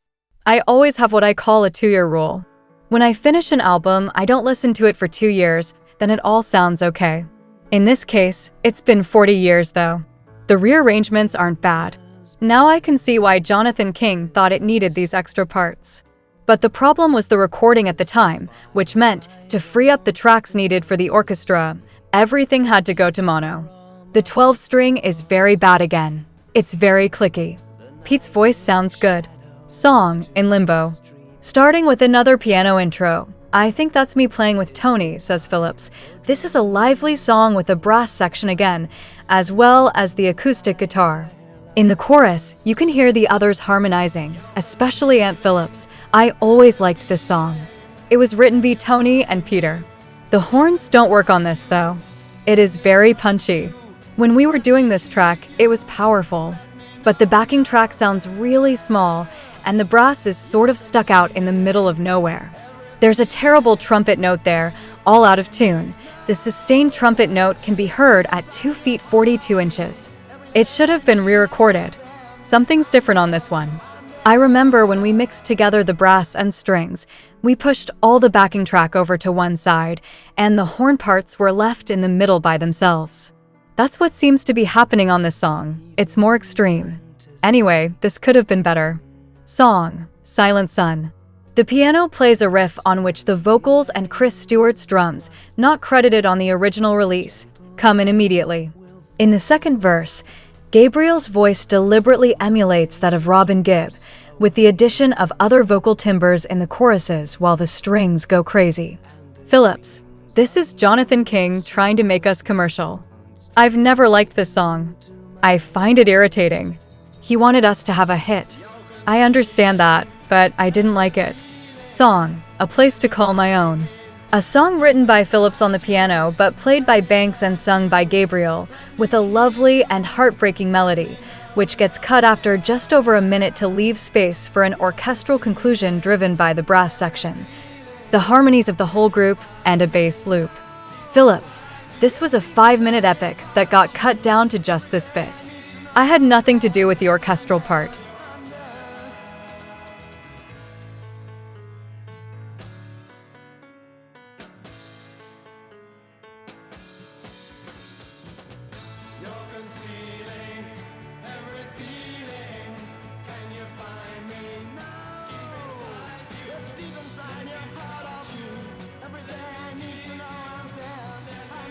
I always have what I call a 2-year rule. When I finish an album, I don't listen to it for 2 years, then it all sounds okay. In this case, it's been 40 years though. The rearrangements aren't bad. Now I can see why Jonathan King thought it needed these extra parts. But the problem was the recording at the time, which meant, to free up the tracks needed for the orchestra, everything had to go to mono. The 12-string is very bad again. It's very clicky. Pete's voice sounds good. Song, In Limbo. Starting with another piano intro. I think that's me playing with Tony, says Phillips. This is a lively song with a brass section again, as well as the acoustic guitar. In the chorus, you can hear the others harmonizing, especially Aunt Phillips. I always liked this song. It was written by Tony and Peter. The horns don't work on this though. It is very punchy. When we were doing this track, it was powerful. But the backing track sounds really small, and the brass is sort of stuck out in the middle of nowhere. There's a terrible trumpet note there, all out of tune. The sustained trumpet note can be heard at 2 feet 42 inches. It should have been re-recorded. Something's different on this one. I remember when we mixed together the brass and strings, we pushed all the backing track over to one side, and the horn parts were left in the middle by themselves. That's what seems to be happening on this song. It's more extreme. Anyway, this could have been better. Song, Silent Sun. The piano plays a riff on which the vocals and Chris Stewart's drums, not credited on the original release, come in immediately. In the second verse, Gabriel's voice deliberately emulates that of Robin Gibb, with the addition of other vocal timbres in the choruses while the strings go crazy. Phillips. This is Jonathan King trying to make us commercial. I've never liked this song. I find it irritating. He wanted us to have a hit. I understand that, but I didn't like it. Song, A Place to Call My Own. A song written by Phillips on the piano, but played by Banks and sung by Gabriel, with a lovely and heartbreaking melody, which gets cut after just over a minute to leave space for an orchestral conclusion driven by the brass section, the harmonies of the whole group, and a bass loop. Phillips. This was a 5-minute epic that got cut down to just this bit. I had nothing to do with the orchestral part.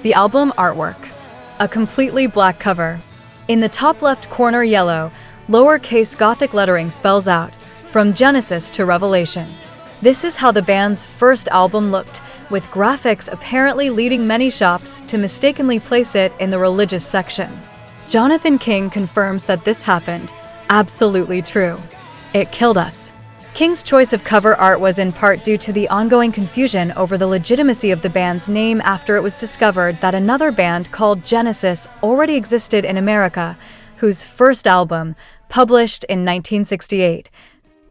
The album artwork. A completely black cover. In the top left corner, yellow, lowercase Gothic lettering spells out, From Genesis to Revelation. This is how the band's first album looked, with graphics apparently leading many shops to mistakenly place it in the religious section. Jonathan King confirms that this happened. Absolutely true. It killed us. King's choice of cover art was in part due to the ongoing confusion over the legitimacy of the band's name after it was discovered that another band called Genesis already existed in America, whose first album, published in 1968,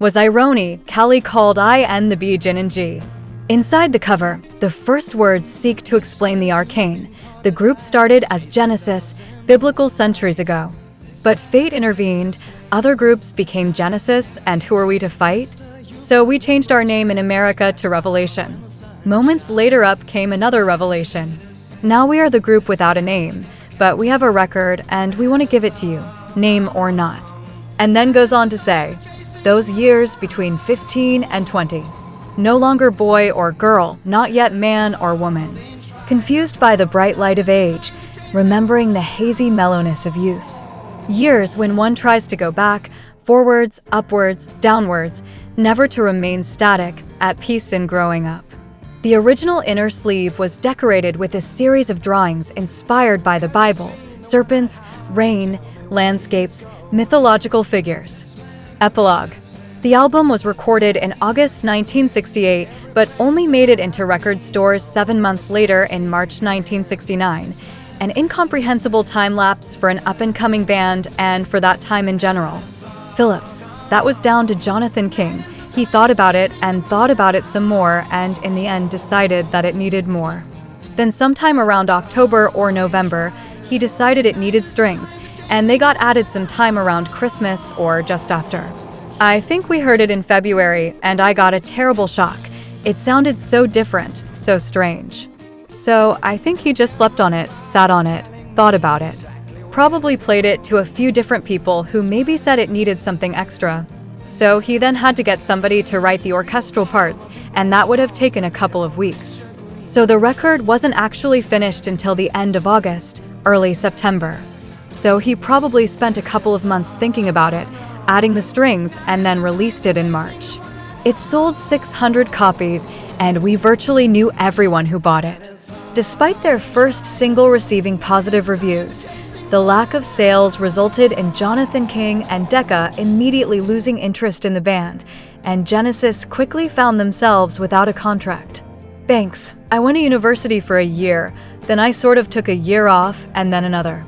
was Irony, Callie called I and the B Gin and G. Inside the cover, the first words seek to explain the arcane. The group started as Genesis, biblical centuries ago. But fate intervened, other groups became Genesis, and who are we to fight? So we changed our name in America to Revelation. Moments later up came another revelation. Now we are the group without a name, but we have a record and we want to give it to you, name or not. And then goes on to say, those years between 15 and 20. No longer boy or girl, not yet man or woman. Confused by the bright light of age, remembering the hazy mellowness of youth. Years when one tries to go back, forwards, upwards, downwards, never to remain static, at peace in growing up. The original inner sleeve was decorated with a series of drawings inspired by the Bible, serpents, rain, landscapes, mythological figures. Epilogue. The album was recorded in August 1968, but only made it into record stores 7 months later in March 1969. An incomprehensible time lapse for an up-and-coming band and for that time in general. Phillips. That was down to Jonathan King. He thought about it and thought about it some more and in the end decided that it needed more. Then sometime around October or November, he decided it needed strings, and they got added some time around Christmas or just after. I think we heard it in February and I got a terrible shock. It sounded so different, so strange. So I think he just slept on it, sat on it, thought about it. Probably played it to a few different people who maybe said it needed something extra. So he then had to get somebody to write the orchestral parts, and that would have taken a couple of weeks. So the record wasn't actually finished until the end of August, early September. So he probably spent a couple of months thinking about it, adding the strings, and then released it in March. It sold 600 copies, and we virtually knew everyone who bought it. Despite their first single receiving positive reviews, the lack of sales resulted in Jonathan King and Decca immediately losing interest in the band, and Genesis quickly found themselves without a contract. Banks. I went to university for a year, then I sort of took a year off and then another.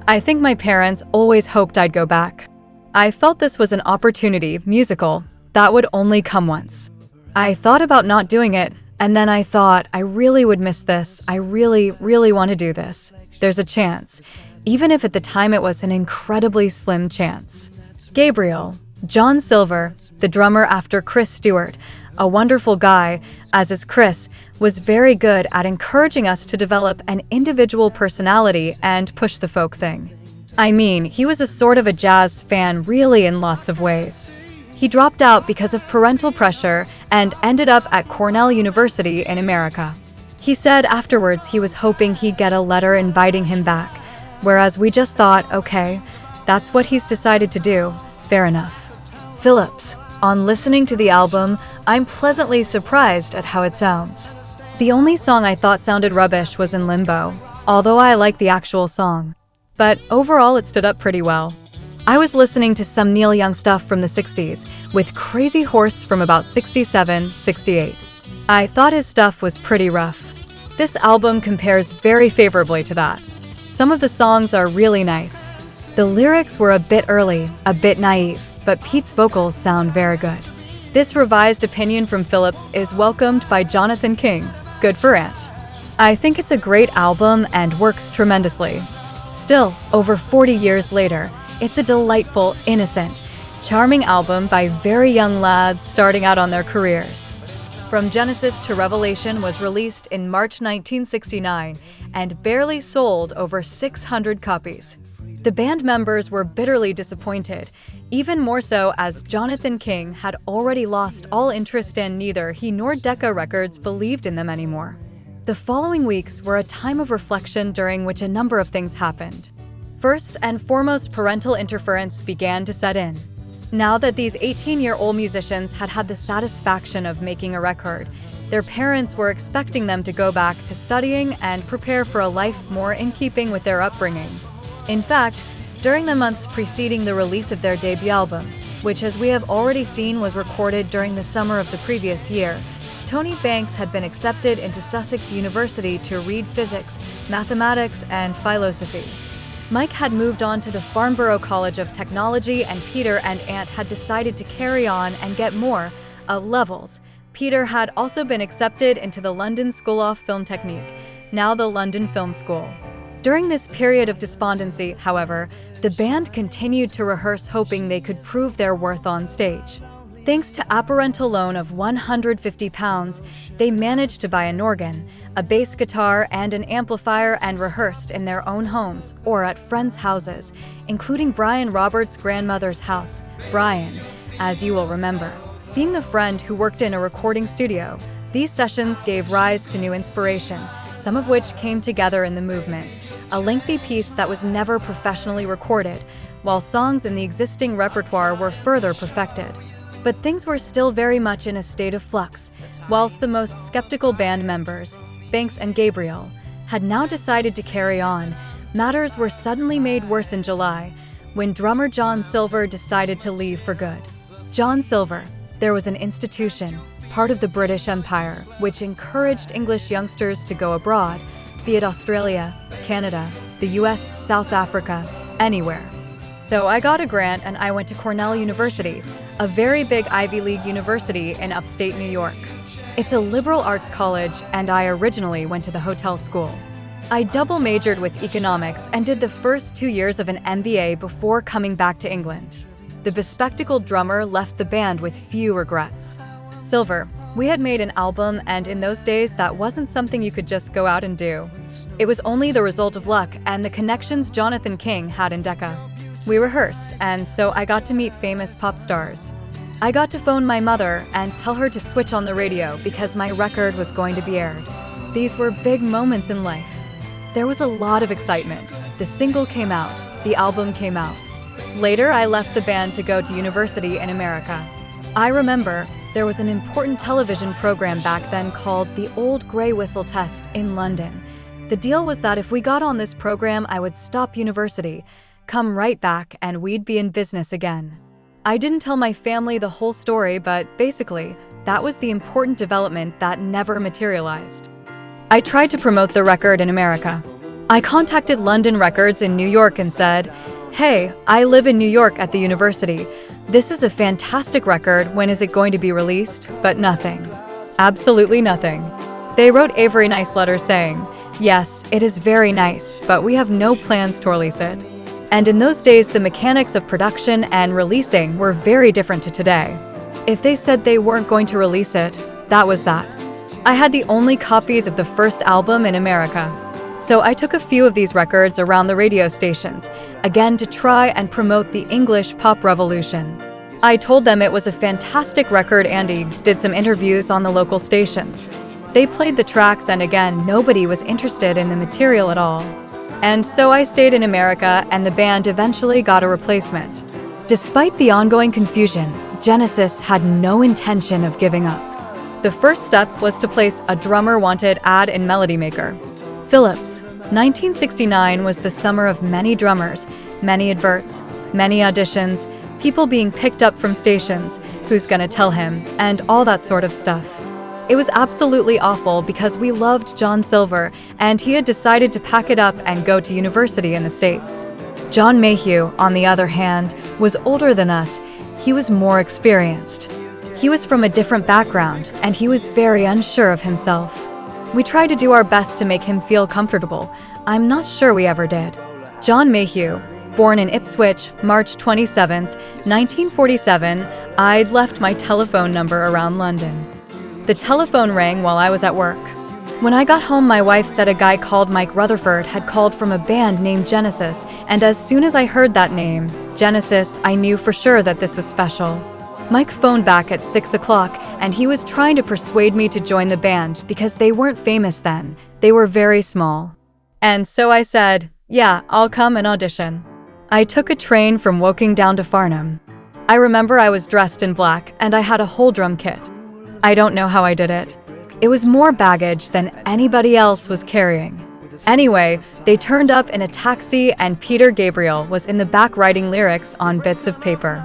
I think my parents always hoped I'd go back. I felt this was an opportunity, musical, that would only come once. I thought about not doing it, and then I thought, I really would miss this. I really, really want to do this. There's a chance, even if at the time it was an incredibly slim chance. Gabriel, John Silver, the drummer after Chris Stewart, a wonderful guy, as is Chris, was very good at encouraging us to develop an individual personality and push the folk thing. I mean, he was a sort of a jazz fan really in lots of ways. He dropped out because of parental pressure and ended up at Cornell University in America. He said afterwards he was hoping he'd get a letter inviting him back, whereas we just thought, okay, that's what he's decided to do, fair enough. Phillips. On listening to the album, I'm pleasantly surprised at how it sounds. The only song I thought sounded rubbish was In Limbo, although I like the actual song. But overall it stood up pretty well. I was listening to some Neil Young stuff from the 60s, with Crazy Horse from about 67, 68. I thought his stuff was pretty rough. This album compares very favorably to that. Some of the songs are really nice. The lyrics were a bit early, a bit naive, but Pete's vocals sound very good. This revised opinion from Phillips is welcomed by Jonathan King. Good for Ant. I think it's a great album and works tremendously. Still, over 40 years later, it's a delightful, innocent, charming album by very young lads starting out on their careers. From Genesis to Revelation was released in March 1969 and barely sold over 600 copies. The band members were bitterly disappointed, even more so as Jonathan King had already lost all interest and neither he nor Decca Records believed in them anymore. The following weeks were a time of reflection during which a number of things happened. First and foremost, parental interference began to set in. Now that these 18-year-old musicians had had the satisfaction of making a record, their parents were expecting them to go back to studying and prepare for a life more in keeping with their upbringing. In fact, during the months preceding the release of their debut album, which as we have already seen was recorded during the summer of the previous year, Tony Banks had been accepted into Sussex University to read physics, mathematics, and philosophy. Mike had moved on to the Farnborough College of Technology, and Peter and Ant had decided to carry on and get more levels. Peter had also been accepted into the London School of Film Technique, now the London Film School. During this period of despondency, however, the band continued to rehearse hoping they could prove their worth on stage. Thanks to a parental loan of £150, they managed to buy an organ, a bass guitar, and an amplifier and rehearsed in their own homes or at friends' houses, including Brian Roberts' grandmother's house, Brian, as you will remember. Being the friend who worked in a recording studio, these sessions gave rise to new inspiration, some of which came together in The Movement, a lengthy piece that was never professionally recorded, while songs in the existing repertoire were further perfected. But things were still very much in a state of flux, whilst the most skeptical band members, Banks and Gabriel, had now decided to carry on. Matters were suddenly made worse in July, when drummer John Silver decided to leave for good. John Silver, there was an institution, part of the British Empire, which encouraged English youngsters to go abroad, be it Australia, Canada, the US, South Africa, anywhere. So I got a grant and I went to Cornell University, a very big Ivy League university in upstate New York. It's a liberal arts college, and I originally went to the hotel school. I double majored with economics and did the first 2 years of an MBA before coming back to England. The bespectacled drummer left the band with few regrets. Silver, we had made an album, and in those days that wasn't something you could just go out and do. It was only the result of luck and the connections Jonathan King had in Decca. We rehearsed, and so I got to meet famous pop stars. I got to phone my mother and tell her to switch on the radio because my record was going to be aired. These were big moments in life. There was a lot of excitement. The single came out, the album came out. Later, I left the band to go to university in America. I remember there was an important television program back then called The Old Grey Whistle Test in London. The deal was that if we got on this program, I would stop university, come right back, and we'd be in business again. I didn't tell my family the whole story, but basically, that was the important development that never materialized. I tried to promote the record in America. I contacted London Records in New York and said, "Hey, I live in New York at the university. This is a fantastic record. When is it going to be released? But nothing. Absolutely nothing. They wrote Avery a nice letter saying, "Yes, it is very nice, but we have no plans to release it." And in those days, the mechanics of production and releasing were very different to today. If they said they weren't going to release it, that was that. I had the only copies of the first album in America. So I took a few of these records around the radio stations, again to try and promote the English pop revolution. I told them it was a fantastic record and did some interviews on the local stations. They played the tracks and again, nobody was interested in the material at all. And so I stayed in America and the band eventually got a replacement. Despite the ongoing confusion, Genesis had no intention of giving up. The first step was to place a drummer wanted ad in Melody Maker. Phillips. 1969 was the summer of many drummers, many adverts, many auditions, people being picked up from stations, who's gonna tell him, and all that sort of stuff. It was absolutely awful because we loved John Silver and he had decided to pack it up and go to university in the States. John Mayhew, on the other hand, was older than us. He was more experienced. He was from a different background and he was very unsure of himself. We tried to do our best to make him feel comfortable. I'm not sure we ever did. John Mayhew, born in Ipswich, March 27, 1947, I'd left my telephone number around London. The telephone rang while I was at work. When I got home, my wife said a guy called Mike Rutherford had called from a band named Genesis, and as soon as I heard that name, Genesis, I knew for sure that this was special. Mike phoned back at 6 o'clock, and he was trying to persuade me to join the band because they weren't famous then. They were very small. And so I said, yeah, I'll come and audition. I took a train from Woking down to Farnham. I remember I was dressed in black, and I had a whole drum kit. I don't know how I did it. It was more baggage than anybody else was carrying. Anyway, they turned up in a taxi, and Peter Gabriel was in the back writing lyrics on bits of paper.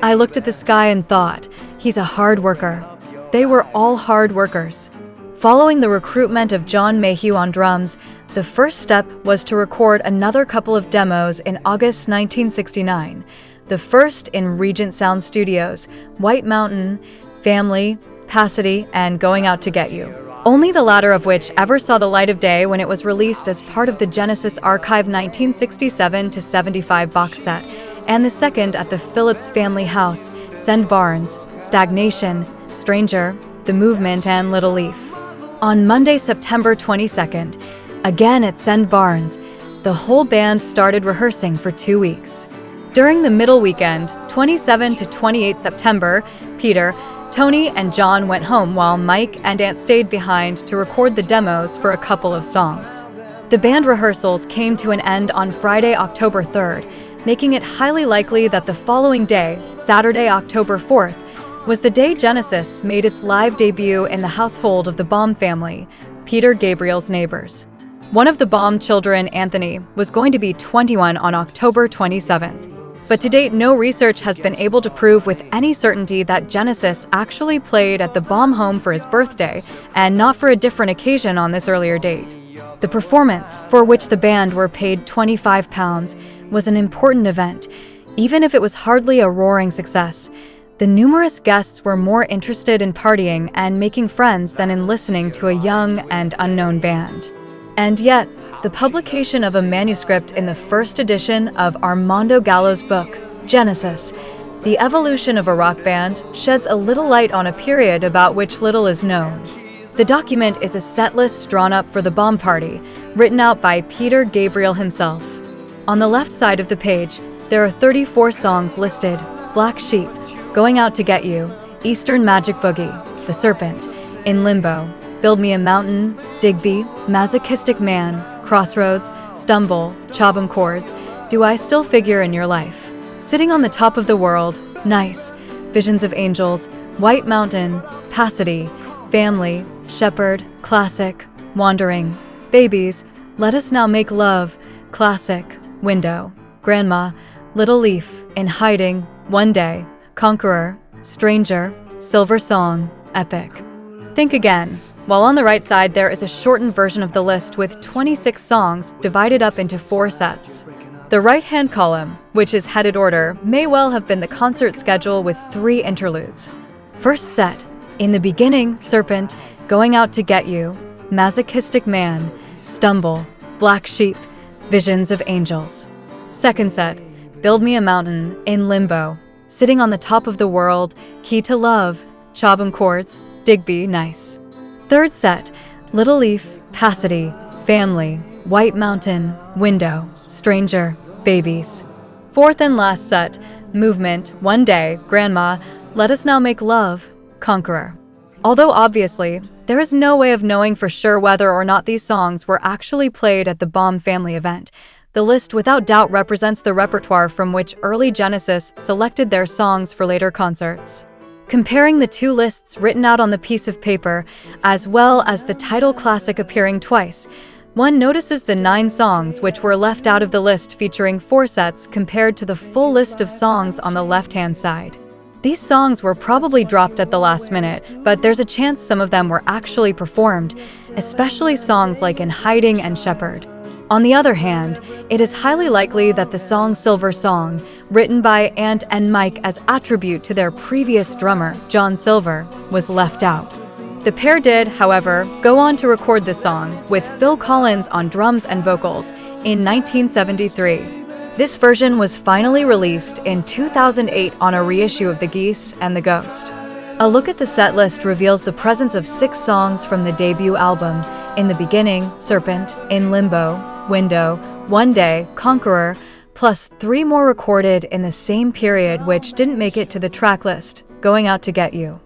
I looked at the sky and thought, he's a hard worker. They were all hard workers. Following the recruitment of John Mayhew on drums, the first step was to record another couple of demos in August 1969. The first in Regent Sound Studios, White Mountain, Family, Pasadena, and Going Out to Get You. Only the latter of which ever saw the light of day when it was released as part of the Genesis Archive 1967-75 box set, and the second at the Phillips family house, Send Barnes, Stagnation, Stranger, The Movement, and Little Leaf. On Monday, September 22nd, again at Send Barnes, the whole band started rehearsing for 2 weeks. During the middle weekend, 27 to 28 September, Peter, Tony, and John went home while Mike and Aunt stayed behind to record the demos for a couple of songs. The band rehearsals came to an end on Friday, October 3rd, making it highly likely that the following day, Saturday, October 4th, was the day Genesis made its live debut in the household of the Baum family, Peter Gabriel's neighbors. One of the Baum children, Anthony, was going to be 21 on October 27th. But to date, no research has been able to prove with any certainty that Genesis actually played at the Baum home for his birthday, and not for a different occasion on this earlier date. The performance, for which the band were paid £25, was an important event, even if it was hardly a roaring success. The numerous guests were more interested in partying and making friends than in listening to a young and unknown band. And yet, the publication of a manuscript in the first edition of Armando Gallo's book, Genesis, The Evolution of a Rock Band, sheds a little light on a period about which little is known. The document is a set list drawn up for the Baum party, written out by Peter Gabriel himself. On the left side of the page, there are 34 songs listed: Black Sheep, Going Out to Get You, Eastern Magic Boogie, The Serpent, In Limbo, Build Me a Mountain, Digby, Masochistic Man, Crossroads, Stumble, Chobham Chords, Do I Still Figure in Your Life, Sitting on the Top of the World, Nice, Visions of Angels, White Mountain, Pasadena, Family, Shepherd, Classic, Wandering, Babies, Let Us Now Make Love, Classic, Window, Grandma, Little Leaf, In Hiding, One Day, Conqueror, Stranger, Silver Song, Epic. Think Again. While on the right side there is a shortened version of the list with 26 songs divided up into 4 sets. The right-hand column, which is headed order, may well have been the concert schedule with 3 interludes. First set, In the Beginning, Serpent, Going Out to Get You, Masochistic Man, Stumble, Black Sheep, Visions of Angels. Second set, Build Me a Mountain, In Limbo, Sitting on the Top of the World, Key to Love, Chobham Chords, Digby, Nice. Third set, Little Leaf, Passity, Family, White Mountain, Window, Stranger, Babies. Fourth and last set, Movement, One Day, Grandma, Let Us Now Make Love, Conqueror. Although obviously, there is no way of knowing for sure whether or not these songs were actually played at the Baum family event, the list without doubt represents the repertoire from which early Genesis selected their songs for later concerts. Comparing the 2 lists written out on the piece of paper, as well as the title classic appearing twice, one notices the 9 songs which were left out of the list featuring 4 sets compared to the full list of songs on the left-hand side. These songs were probably dropped at the last minute, but there's a chance some of them were actually performed, especially songs like In Hiding and Shepherd. On the other hand, it is highly likely that the song Silver Song, written by Ant and Mike as attribute to their previous drummer, John Silver, was left out. The pair did, however, go on to record the song, with Phil Collins on drums and vocals, in 1973. This version was finally released in 2008 on a reissue of The Geese and the Ghost. A look at the set list reveals the presence of 6 songs from the debut album, In the Beginning, Serpent, In Limbo, Window, One Day, Conqueror, plus 3 more recorded in the same period which didn't make it to the track list, Going Out to Get You.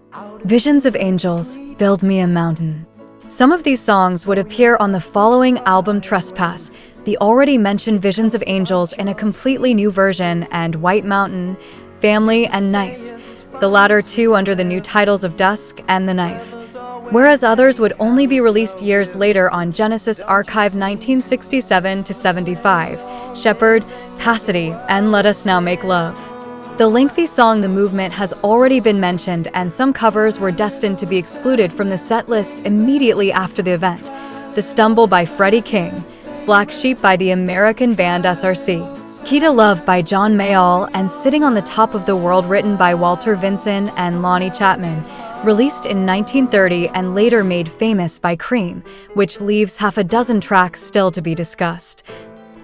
Visions of Angels, Build Me a Mountain. Some of these songs would appear on the following album Trespass, the already mentioned Visions of Angels in a completely new version, and White Mountain, Family, and Nice, the latter 2 under the new titles of Dusk and The Knife, whereas others would only be released years later on Genesis Archive 1967-75, Shepherd, Passity, and Let Us Now Make Love. The lengthy song The Movement has already been mentioned, and some covers were destined to be excluded from the set list immediately after the event. The Stumble by Freddie King, Black Sheep by the American band SRC, Key to Love by John Mayall, and Sitting on the Top of the World written by Walter Vinson and Lonnie Chapman, released in 1930 and later made famous by Cream, which leaves half a dozen tracks still to be discussed,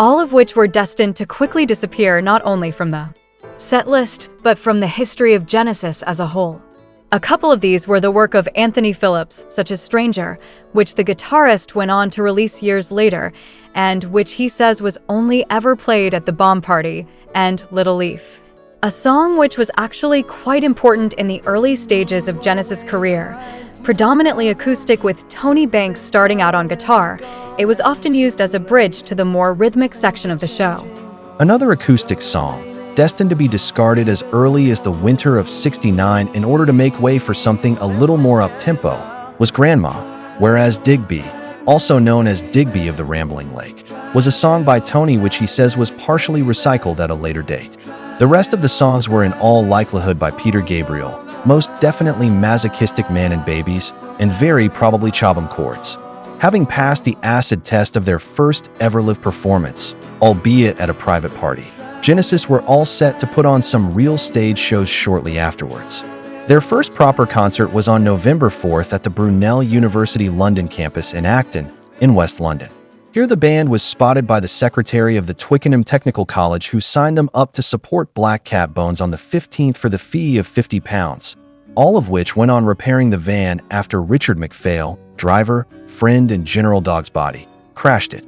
all of which were destined to quickly disappear not only from the set list, but from the history of Genesis as a whole. A couple of these were the work of Anthony Phillips, such as Stranger, which the guitarist went on to release years later, and which he says was only ever played at the Baum Party, and Little Leaf, a song which was actually quite important in the early stages of Genesis' career. Predominantly acoustic with Tony Banks starting out on guitar, it was often used as a bridge to the more rhythmic section of the show. Another acoustic song, destined to be discarded as early as the winter of '69 in order to make way for something a little more up-tempo, was Grandma, whereas Digby, also known as Digby of the Rambling Lake, was a song by Tony which he says was partially recycled at a later date. The rest of the songs were in all likelihood by Peter Gabriel, most definitely Masochistic Man and Babies, and very probably Chobham Chords. Having passed the acid test of their first ever live performance, albeit at a private party, Genesis were all set to put on some real stage shows shortly afterwards. Their first proper concert was on November 4th at the Brunel University London campus in Acton, in West London. Here the band was spotted by the secretary of the Twickenham Technical College, who signed them up to support Black Cat Bones on the 15th for the fee of £50, all of which went on repairing the van after Richard McPhail, driver, friend, and General Dog's Body, crashed it.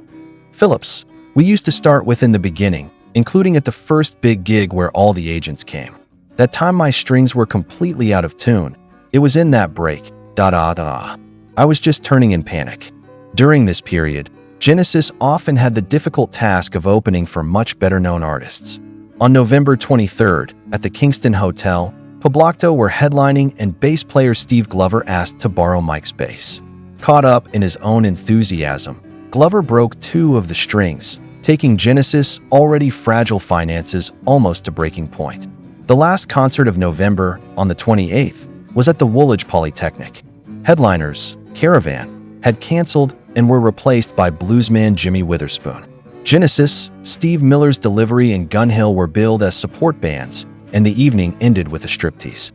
Phillips, we used to start with In the Beginning, including at the first big gig where all the agents came. That time my strings were completely out of tune. It was in that break, I was just turning in panic. During this period, Genesis often had the difficult task of opening for much better-known artists. On November 23rd, at the Kingston Hotel, Poblocto were headlining and bass player Steve Glover asked to borrow Mike's bass. Caught up in his own enthusiasm, Glover broke 2 of the strings, taking Genesis' already fragile finances almost to breaking point. The last concert of November, on the 28th, was at the Woolwich Polytechnic. Headliners, Caravan, had cancelled and were replaced by bluesman Jimmy Witherspoon. Genesis, Steve Miller's Delivery, and Gun Hill were billed as support bands, and the evening ended with a striptease.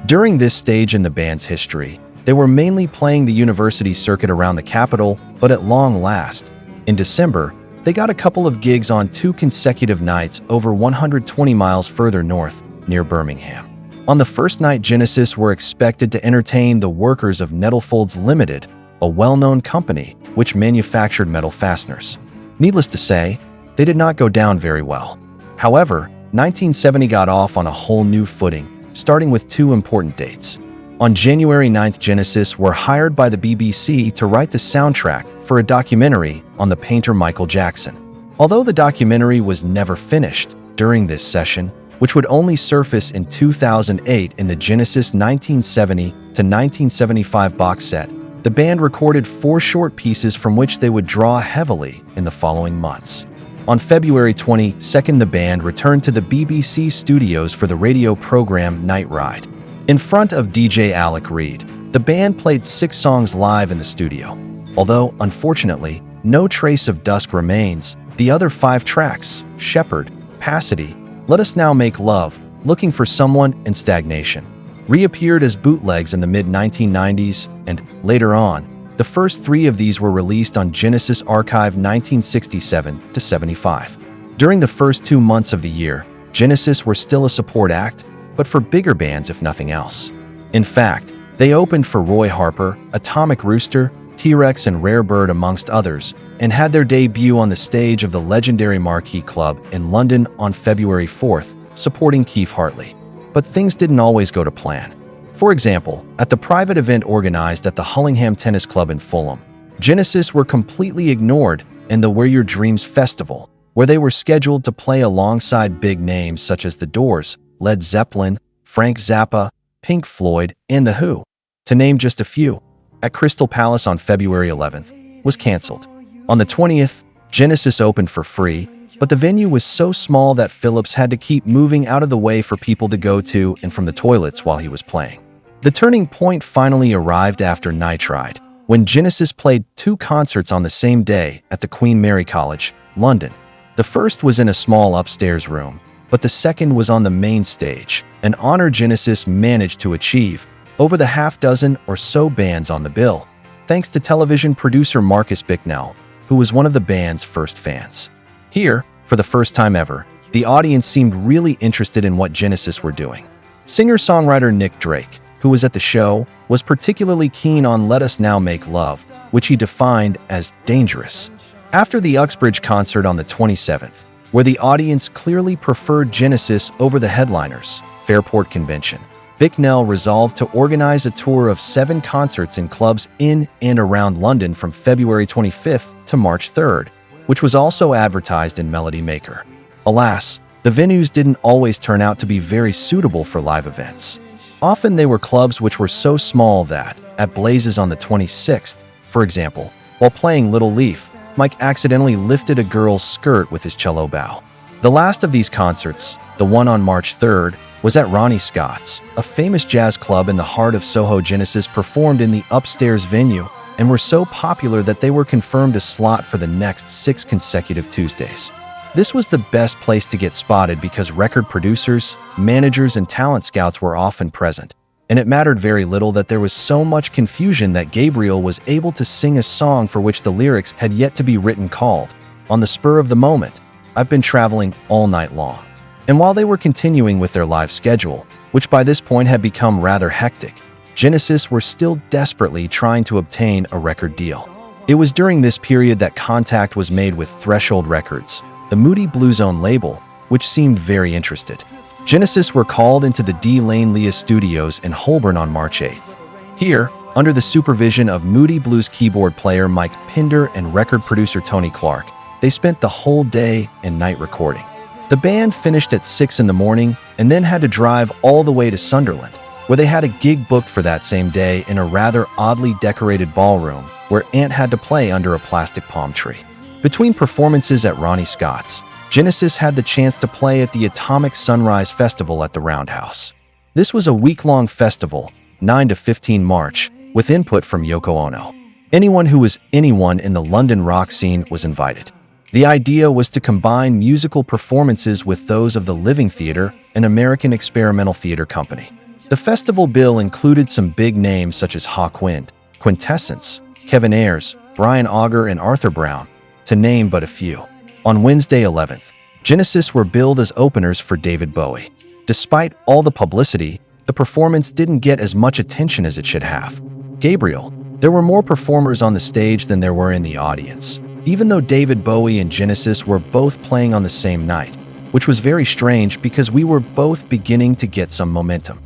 During this stage in the band's history, they were mainly playing the university circuit around the capital, but at long last, in December, they got a couple of gigs on 2 consecutive nights over 120 miles further north, near Birmingham. On the first night, Genesis were expected to entertain the workers of Nettlefolds Limited, a well-known company which manufactured metal fasteners. Needless to say, they did not go down very well. However, 1970 got off on a whole new footing, starting with 2 important dates. On January 9th, Genesis were hired by the BBC to write the soundtrack for a documentary on the painter Michael Jackson. Although the documentary was never finished during this session, which would only surface in 2008 in the Genesis 1970 to 1975 box set, the band recorded 4 short pieces from which they would draw heavily in the following months. On February 22nd, the band returned to the BBC studios for the radio program Night Ride. In front of DJ Alec Reed, the band played 6 songs live in the studio. Although, unfortunately, no trace of Dusk remains, the other 5 tracks, Shepherd, Passity, Let Us Now Make Love, Looking for Someone, and Stagnation, reappeared as bootlegs in the mid-1990s, and, later on, the first 3 of these were released on Genesis Archive 1967-75. During the first 2 months of the year, Genesis were still a support act, but for bigger bands if nothing else. In fact, they opened for Roy Harper, Atomic Rooster, T-Rex, and Rare Bird amongst others, and had their debut on the stage of the legendary Marquee Club in London on February 4th, supporting Keith Hartley. But things didn't always go to plan. For example, at the private event organized at the Hullingham Tennis Club in Fulham, Genesis were completely ignored in the Where Your Dreams Festival, where they were scheduled to play alongside big names such as The Doors, Led Zeppelin, Frank Zappa, Pink Floyd, and The Who, to name just a few. At Crystal Palace on February 11th, was cancelled. On the 20th, Genesis opened for free, but the venue was so small that Phillips had to keep moving out of the way for people to go to and from the toilets while he was playing. The turning point finally arrived after Night Ride, when Genesis played 2 concerts on the same day at the Queen Mary College, London. The first was in a small upstairs room, but the second was on the main stage, an honor Genesis managed to achieve over the half-dozen or so bands on the bill, thanks to television producer Marcus Bicknell, who was one of the band's first fans. Here, for the first time ever, the audience seemed really interested in what Genesis were doing. Singer-songwriter Nick Drake, who was at the show, was particularly keen on Let Us Now Make Love, which he defined as dangerous. After the Uxbridge concert on the 27th, where the audience clearly preferred Genesis over the headliners, Fairport Convention, Bicknell resolved to organize a tour of 7 concerts in clubs in and around London from February 25th to March 3rd, which was also advertised in Melody Maker. Alas, the venues didn't always turn out to be very suitable for live events. Often they were clubs which were so small that, at Blazes on the 26th, for example, while playing Little Leaf, Mike accidentally lifted a girl's skirt with his cello bow. The last of these concerts, the one on March 3rd, was at Ronnie Scott's, a famous jazz club in the heart of Soho. Genesis performed in the upstairs venue and were so popular that they were confirmed a slot for the next 6 consecutive Tuesdays. This was the best place to get spotted because record producers, managers, and talent scouts were often present, and it mattered very little that there was so much confusion that Gabriel was able to sing a song for which the lyrics had yet to be written called, on the spur of the moment, I've Been Traveling All Night Long. And while they were continuing with their live schedule, which by this point had become rather hectic, Genesis were still desperately trying to obtain a record deal. It was during this period that contact was made with Threshold Records, the Moody Blue Zone label, which seemed very interested. Genesis were called into the D. Lane Lea Studios in Holborn on March 8th. Here, under the supervision of Moody Blues keyboard player Mike Pinder and record producer Tony Clark, they spent the whole day and night recording. The band finished at 6 in the morning and then had to drive all the way to Sunderland, where they had a gig booked for that same day in a rather oddly decorated ballroom where Ant had to play under a plastic palm tree. Between performances at Ronnie Scott's, Genesis had the chance to play at the Atomic Sunrise Festival at the Roundhouse. This was a week-long festival, 9 to 15 March, with input from Yoko Ono. Anyone who was anyone in the London rock scene was invited. The idea was to combine musical performances with those of the Living Theater, an American experimental theater company. The festival bill included some big names such as Hawk Wind, Quintessence, Kevin Ayers, Brian Auger, and Arthur Brown, to name but a few. On Wednesday 11th, Genesis were billed as openers for David Bowie. Despite all the publicity, the performance didn't get as much attention as it should have. Gabriel, there were more performers on the stage than there were in the audience, even though David Bowie and Genesis were both playing on the same night, which was very strange because we were both beginning to get some momentum.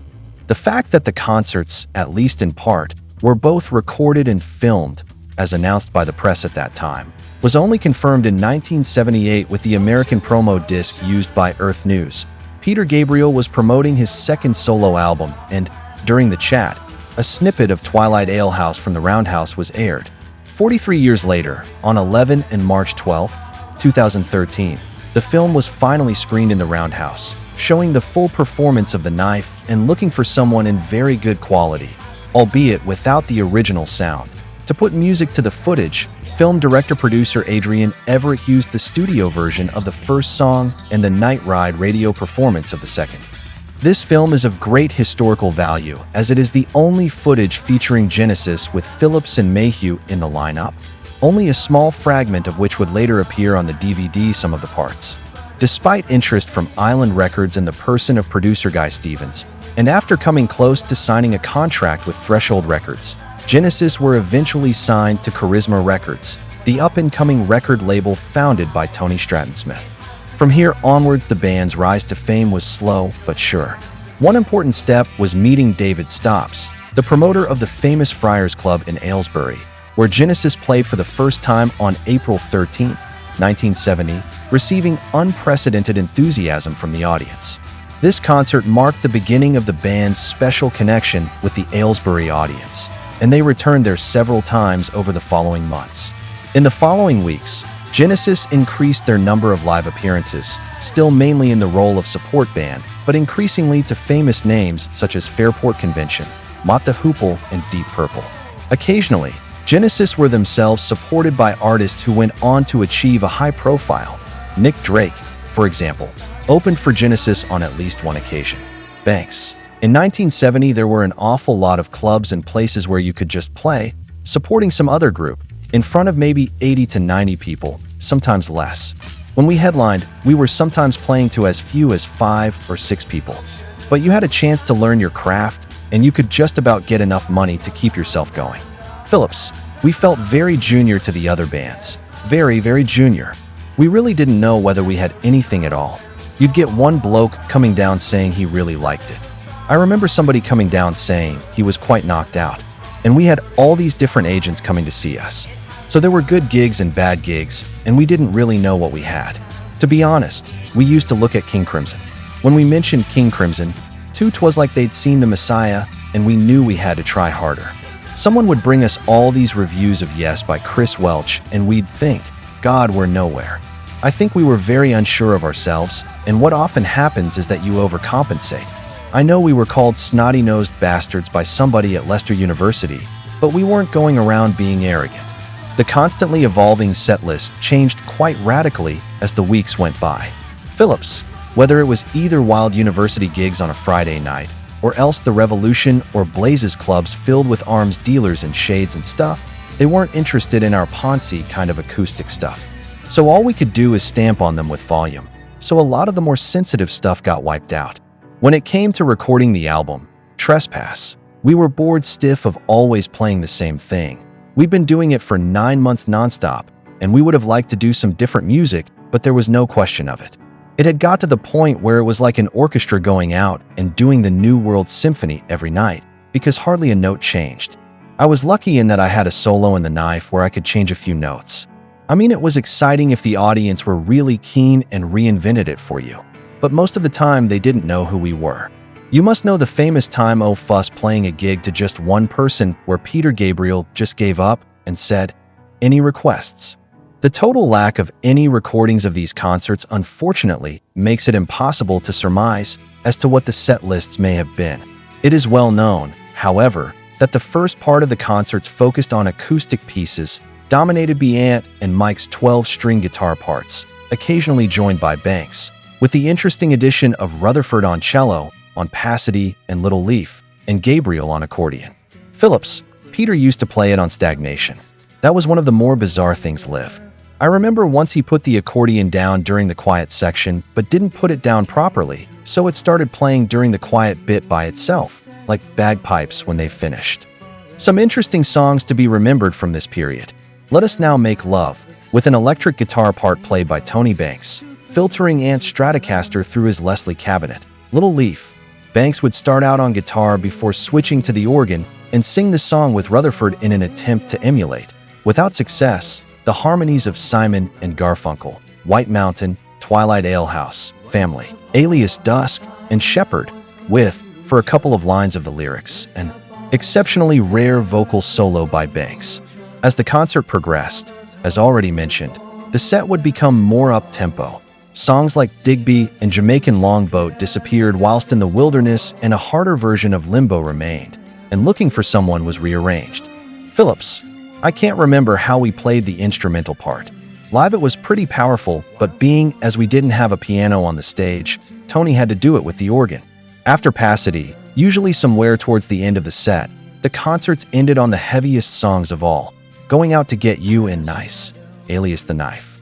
The fact that the concerts, at least in part, were both recorded and filmed, as announced by the press at that time, was only confirmed in 1978 with the American promo disc used by Earth News. Peter Gabriel was promoting his second solo album, and, during the chat, a snippet of Twilight Alehouse from the Roundhouse was aired. 43 years later, on 11 and March 12, 2013, the film was finally screened in the Roundhouse, showing the full performance of The Knife and looking for someone in very good quality, albeit without the original sound. To put music to the footage, film director-producer Adrian Everett used the studio version of the first song and the Night Ride radio performance of the second. This film is of great historical value, as it is the only footage featuring Genesis with Phillips and Mayhew in the lineup, only a small fragment of which would later appear on the DVD some of the parts. Despite interest from Island Records in the person of producer Guy Stevens, and after coming close to signing a contract with Threshold Records, Genesis were eventually signed to Charisma Records, the up-and-coming record label founded by Tony Stratton-Smith. From here onwards, the band's rise to fame was slow but sure. One important step was meeting David Stopes, the promoter of the famous Friars Club in Aylesbury, where Genesis played for the first time on April 13, 1970, receiving unprecedented enthusiasm from the audience. This concert marked the beginning of the band's special connection with the Aylesbury audience, and they returned there several times over the following months. In the following weeks, Genesis increased their number of live appearances, still mainly in the role of support band, but increasingly to famous names such as Fairport Convention, Mott the Hoople, and Deep Purple. Occasionally, Genesis were themselves supported by artists who went on to achieve a high profile. Nick Drake, for example, opened for Genesis on at least one occasion. Banks. In 1970, there were an awful lot of clubs and places where you could just play, supporting some other group, in front of maybe 80 to 90 people, sometimes less. When we headlined, we were sometimes playing to as few as 5 or 6 people. But you had a chance to learn your craft, and you could just about get enough money to keep yourself going. Phillips. We felt very junior to the other bands. Very, very junior. We really didn't know whether we had anything at all. You'd get one bloke coming down saying he really liked it. I remember somebody coming down saying he was quite knocked out, and we had all these different agents coming to see us. So there were good gigs and bad gigs, and we didn't really know what we had. To be honest, we used to look at King Crimson. When we mentioned King Crimson, 'twas like they'd seen the Messiah, and we knew we had to try harder. Someone would bring us all these reviews of Yes by Chris Welch, and we'd think, God, we're nowhere. I think we were very unsure of ourselves, and what often happens is that you overcompensate. I know we were called snotty-nosed bastards by somebody at Leicester University, but we weren't going around being arrogant. The constantly evolving set list changed quite radically as the weeks went by. Phillips, whether it was either Wild University gigs on a Friday night, or else the Revolution or Blazes clubs filled with arms dealers and shades and stuff, they weren't interested in our Ponzi kind of acoustic stuff. So all we could do is stamp on them with volume. So a lot of the more sensitive stuff got wiped out. When it came to recording the album, Trespass, we were bored stiff of always playing the same thing. We'd been doing it for 9 months nonstop, and we would have liked to do some different music, but there was no question of it. It had got to the point where it was like an orchestra going out and doing the New World Symphony every night, because hardly a note changed. I was lucky in that I had a solo in The Knife where I could change a few notes. I mean, it was exciting if the audience were really keen and reinvented it for you. But most of the time, they didn't know who we were. You must know the famous time O Fuss playing a gig to just one person where Peter Gabriel just gave up and said, "Any requests?" The total lack of any recordings of these concerts unfortunately makes it impossible to surmise as to what the set lists may have been. It is well known, however, that the first part of the concerts focused on acoustic pieces, dominated by Ant and Mike's 12-string guitar parts, occasionally joined by Banks, with the interesting addition of Rutherford on cello, on Pasadena and Little Leaf, and Gabriel on accordion. Phillips, Peter used to play it on Stagnation. That was one of the more bizarre things live. I remember once he put the accordion down during the quiet section, but didn't put it down properly, so it started playing during the quiet bit by itself, like bagpipes when they finished. Some interesting songs to be remembered from this period. Let Us Now Make Love, with an electric guitar part played by Tony Banks, filtering Ant's Stratocaster through his Leslie cabinet. Little Leaf. Banks would start out on guitar before switching to the organ and sing the song with Rutherford in an attempt to emulate, without success, the harmonies of Simon and Garfunkel, White Mountain, Twilight Alehouse, Family, Alias Dusk, and Shepherd, with, for a couple of lines of the lyrics, an exceptionally rare vocal solo by Banks. As the concert progressed, as already mentioned, the set would become more up-tempo. Songs like Digby and Jamaican Longboat disappeared whilst In the Wilderness and a harder version of Limbo remained, and Looking for Someone was rearranged. Phillips. I can't remember how we played the instrumental part. Live it was pretty powerful, but being as we didn't have a piano on the stage, Tony had to do it with the organ. After Pasadena, usually somewhere towards the end of the set, the concerts ended on the heaviest songs of all, Going Out to Get You and Nice, alias The Knife.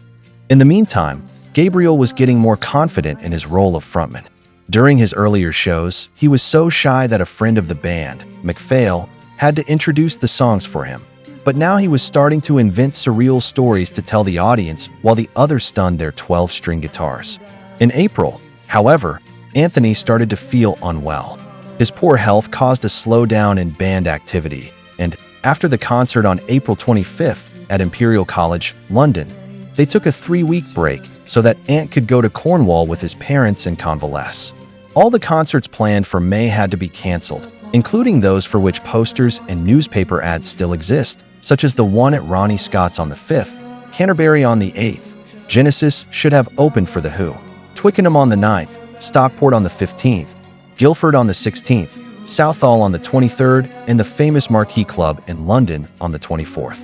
In the meantime, Gabriel was getting more confident in his role of frontman. During his earlier shows, he was so shy that a friend of the band, MacPhail, had to introduce the songs for him. But now he was starting to invent surreal stories to tell the audience while the others stunned their 12-string guitars. In April, however, Anthony started to feel unwell. His poor health caused a slowdown in band activity, and after the concert on April 25th at Imperial College, London, they took a 3-week break so that Ant could go to Cornwall with his parents and convalesce. All the concerts planned for May had to be cancelled, including those for which posters and newspaper ads still exist, such as the one at Ronnie Scott's on the 5th, Canterbury on the 8th. Genesis should have opened for The Who, Twickenham on the 9th, Stockport on the 15th, Guildford on the 16th, Southall on the 23rd, and the famous Marquee Club in London on the 24th.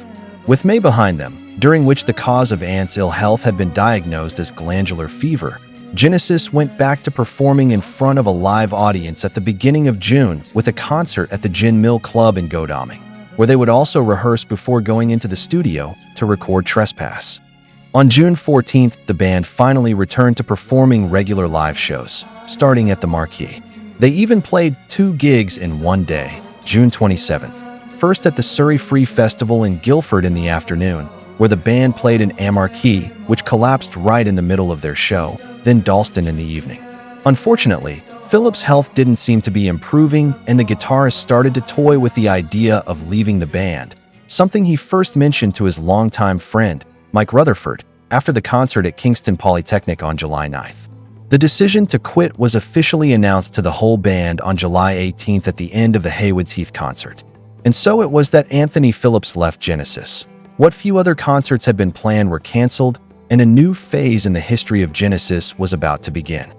With May behind them, during which the cause of Ant's ill health had been diagnosed as glandular fever, Genesis went back to performing in front of a live audience at the beginning of June with a concert at the Gin Mill Club in Godalming, where they would also rehearse before going into the studio to record Trespass. On June 14th, the band finally returned to performing regular live shows, starting at the Marquee. They even played 2 gigs in one day, June 27th, first at the Surrey Free Festival in Guildford in the afternoon, where the band played in Amarquee, which collapsed right in the middle of their show, then Dalston in the evening. Unfortunately, Phillips' health didn't seem to be improving, and the guitarist started to toy with the idea of leaving the band, something he first mentioned to his longtime friend, Mike Rutherford, after the concert at Kingston Polytechnic on July 9th. The decision to quit was officially announced to the whole band on July 18th at the end of the Haywards Heath concert. And so it was that Anthony Phillips left Genesis. What few other concerts had been planned were cancelled, and a new phase in the history of Genesis was about to begin.